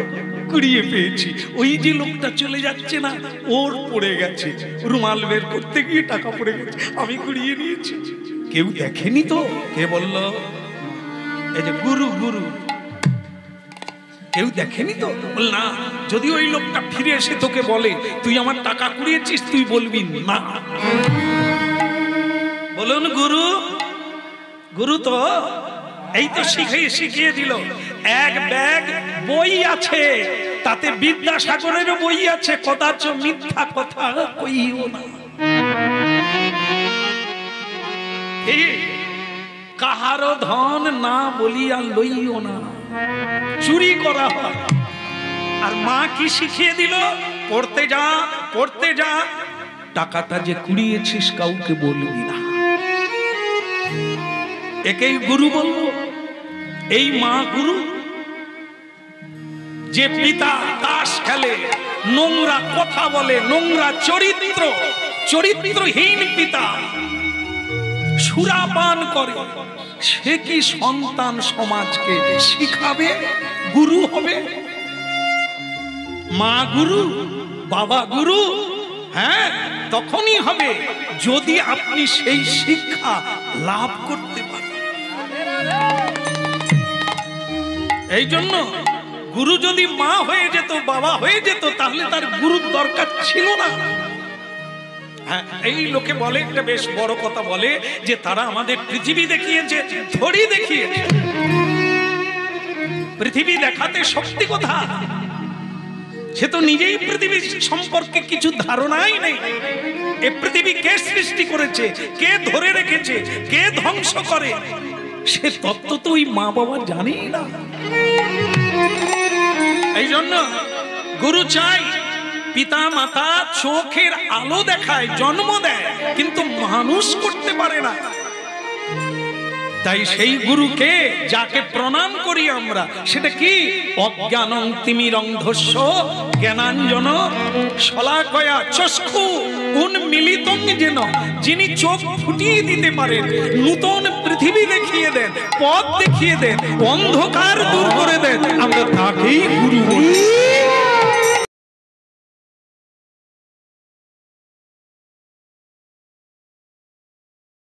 কুড়িয়ে পেয়েছি। ওই যে লোকটা চলে যাচ্ছে না, ওর পড়ে গেছে, রুমাল বের করতে গিয়ে টাকা পড়ে গেছে, আমি কুড়িয়ে নিয়েছি। কেউ দেখেনি তো? কে বলল? এই যে গুরু, গুরু। কেউ দেখেনি তো? বল না, যদি ওই লোকটা ফিরে এসে তোকে বলে তুই আমার টাকা কুড়িয়েছিস, তুই বলবি না। বলুন গুরু, গুরু তো এই তো শিখিয়ে দিল। এক ব্যাগ বই আছে, তাতে বিদ্যাসাগরেরও বই আছে, কদাচ মিথ্যা কথা কইও না। কাহারো ধন না বলিয়া লইও না, চুরি করা হয়। আর মা কি শিখিয়ে দিল? পড়তে যা, পড়তে যা, টাকাটা যে কুড়িয়েছিস কাউকে বলবি না। একেই গুরু বলবো। এই মা গুরু। যে পিতা তাস খেলে, নোংরা কথা বলে, নোংরা চরিত্র, চরিত্রহীন পিতা, সুরাপান করে, সে কি সন্তান সমাজকে শিখাবে? গুরু হবে? মা গুরু, বাবা গুরু, হ্যাঁ তখনই হবে যদি আপনি সেই শিক্ষা লাভ করতে পারেন। এই জন্য গুরু যদি মা হয়ে যেত, বাবা হয়ে যেত, তাহলে তার গুরুর দরকার ছিল না। হ্যাঁ, এই লোকে বলে, একটা বেশ বড় কথা বলে যে তারা আমাদের পৃথিবী দেখিয়েছে, ধরি দেখিয়েছে। পৃথিবী দেখাতে শক্তি কথা? সে তো নিজেই পৃথিবী সম্পর্কে কিছু ধারণাই নেই। এই পৃথিবী কে সৃষ্টি করেছে, কে ধরে রেখেছে, কে ধ্বংস করে, সে তত্ত্ব তো ওই মা বাবা জানেই না। এই জন্য গুরু চাই, পিতা মাতা চোখের আলো দেখায়, জন্ম দেয়, কিন্তু মানুষ করতে পারে না। তাই সেই গুরুকে যাকে প্রণাম করি আমরা, সেটা কি? অজ্ঞানং তিমিরন্ধস্য জ্ঞানাঞ্জন শলাকয়া চক্ষু উন্মীলিতং যেন, যিনি চোখ ফুটিয়ে দিতে পারেন, নূতন পৃথিবী দেখিয়ে দেন, পথ দেখিয়ে দেন, অন্ধকার দূর করে দেন, আমরা তাকেই গুরু বলি।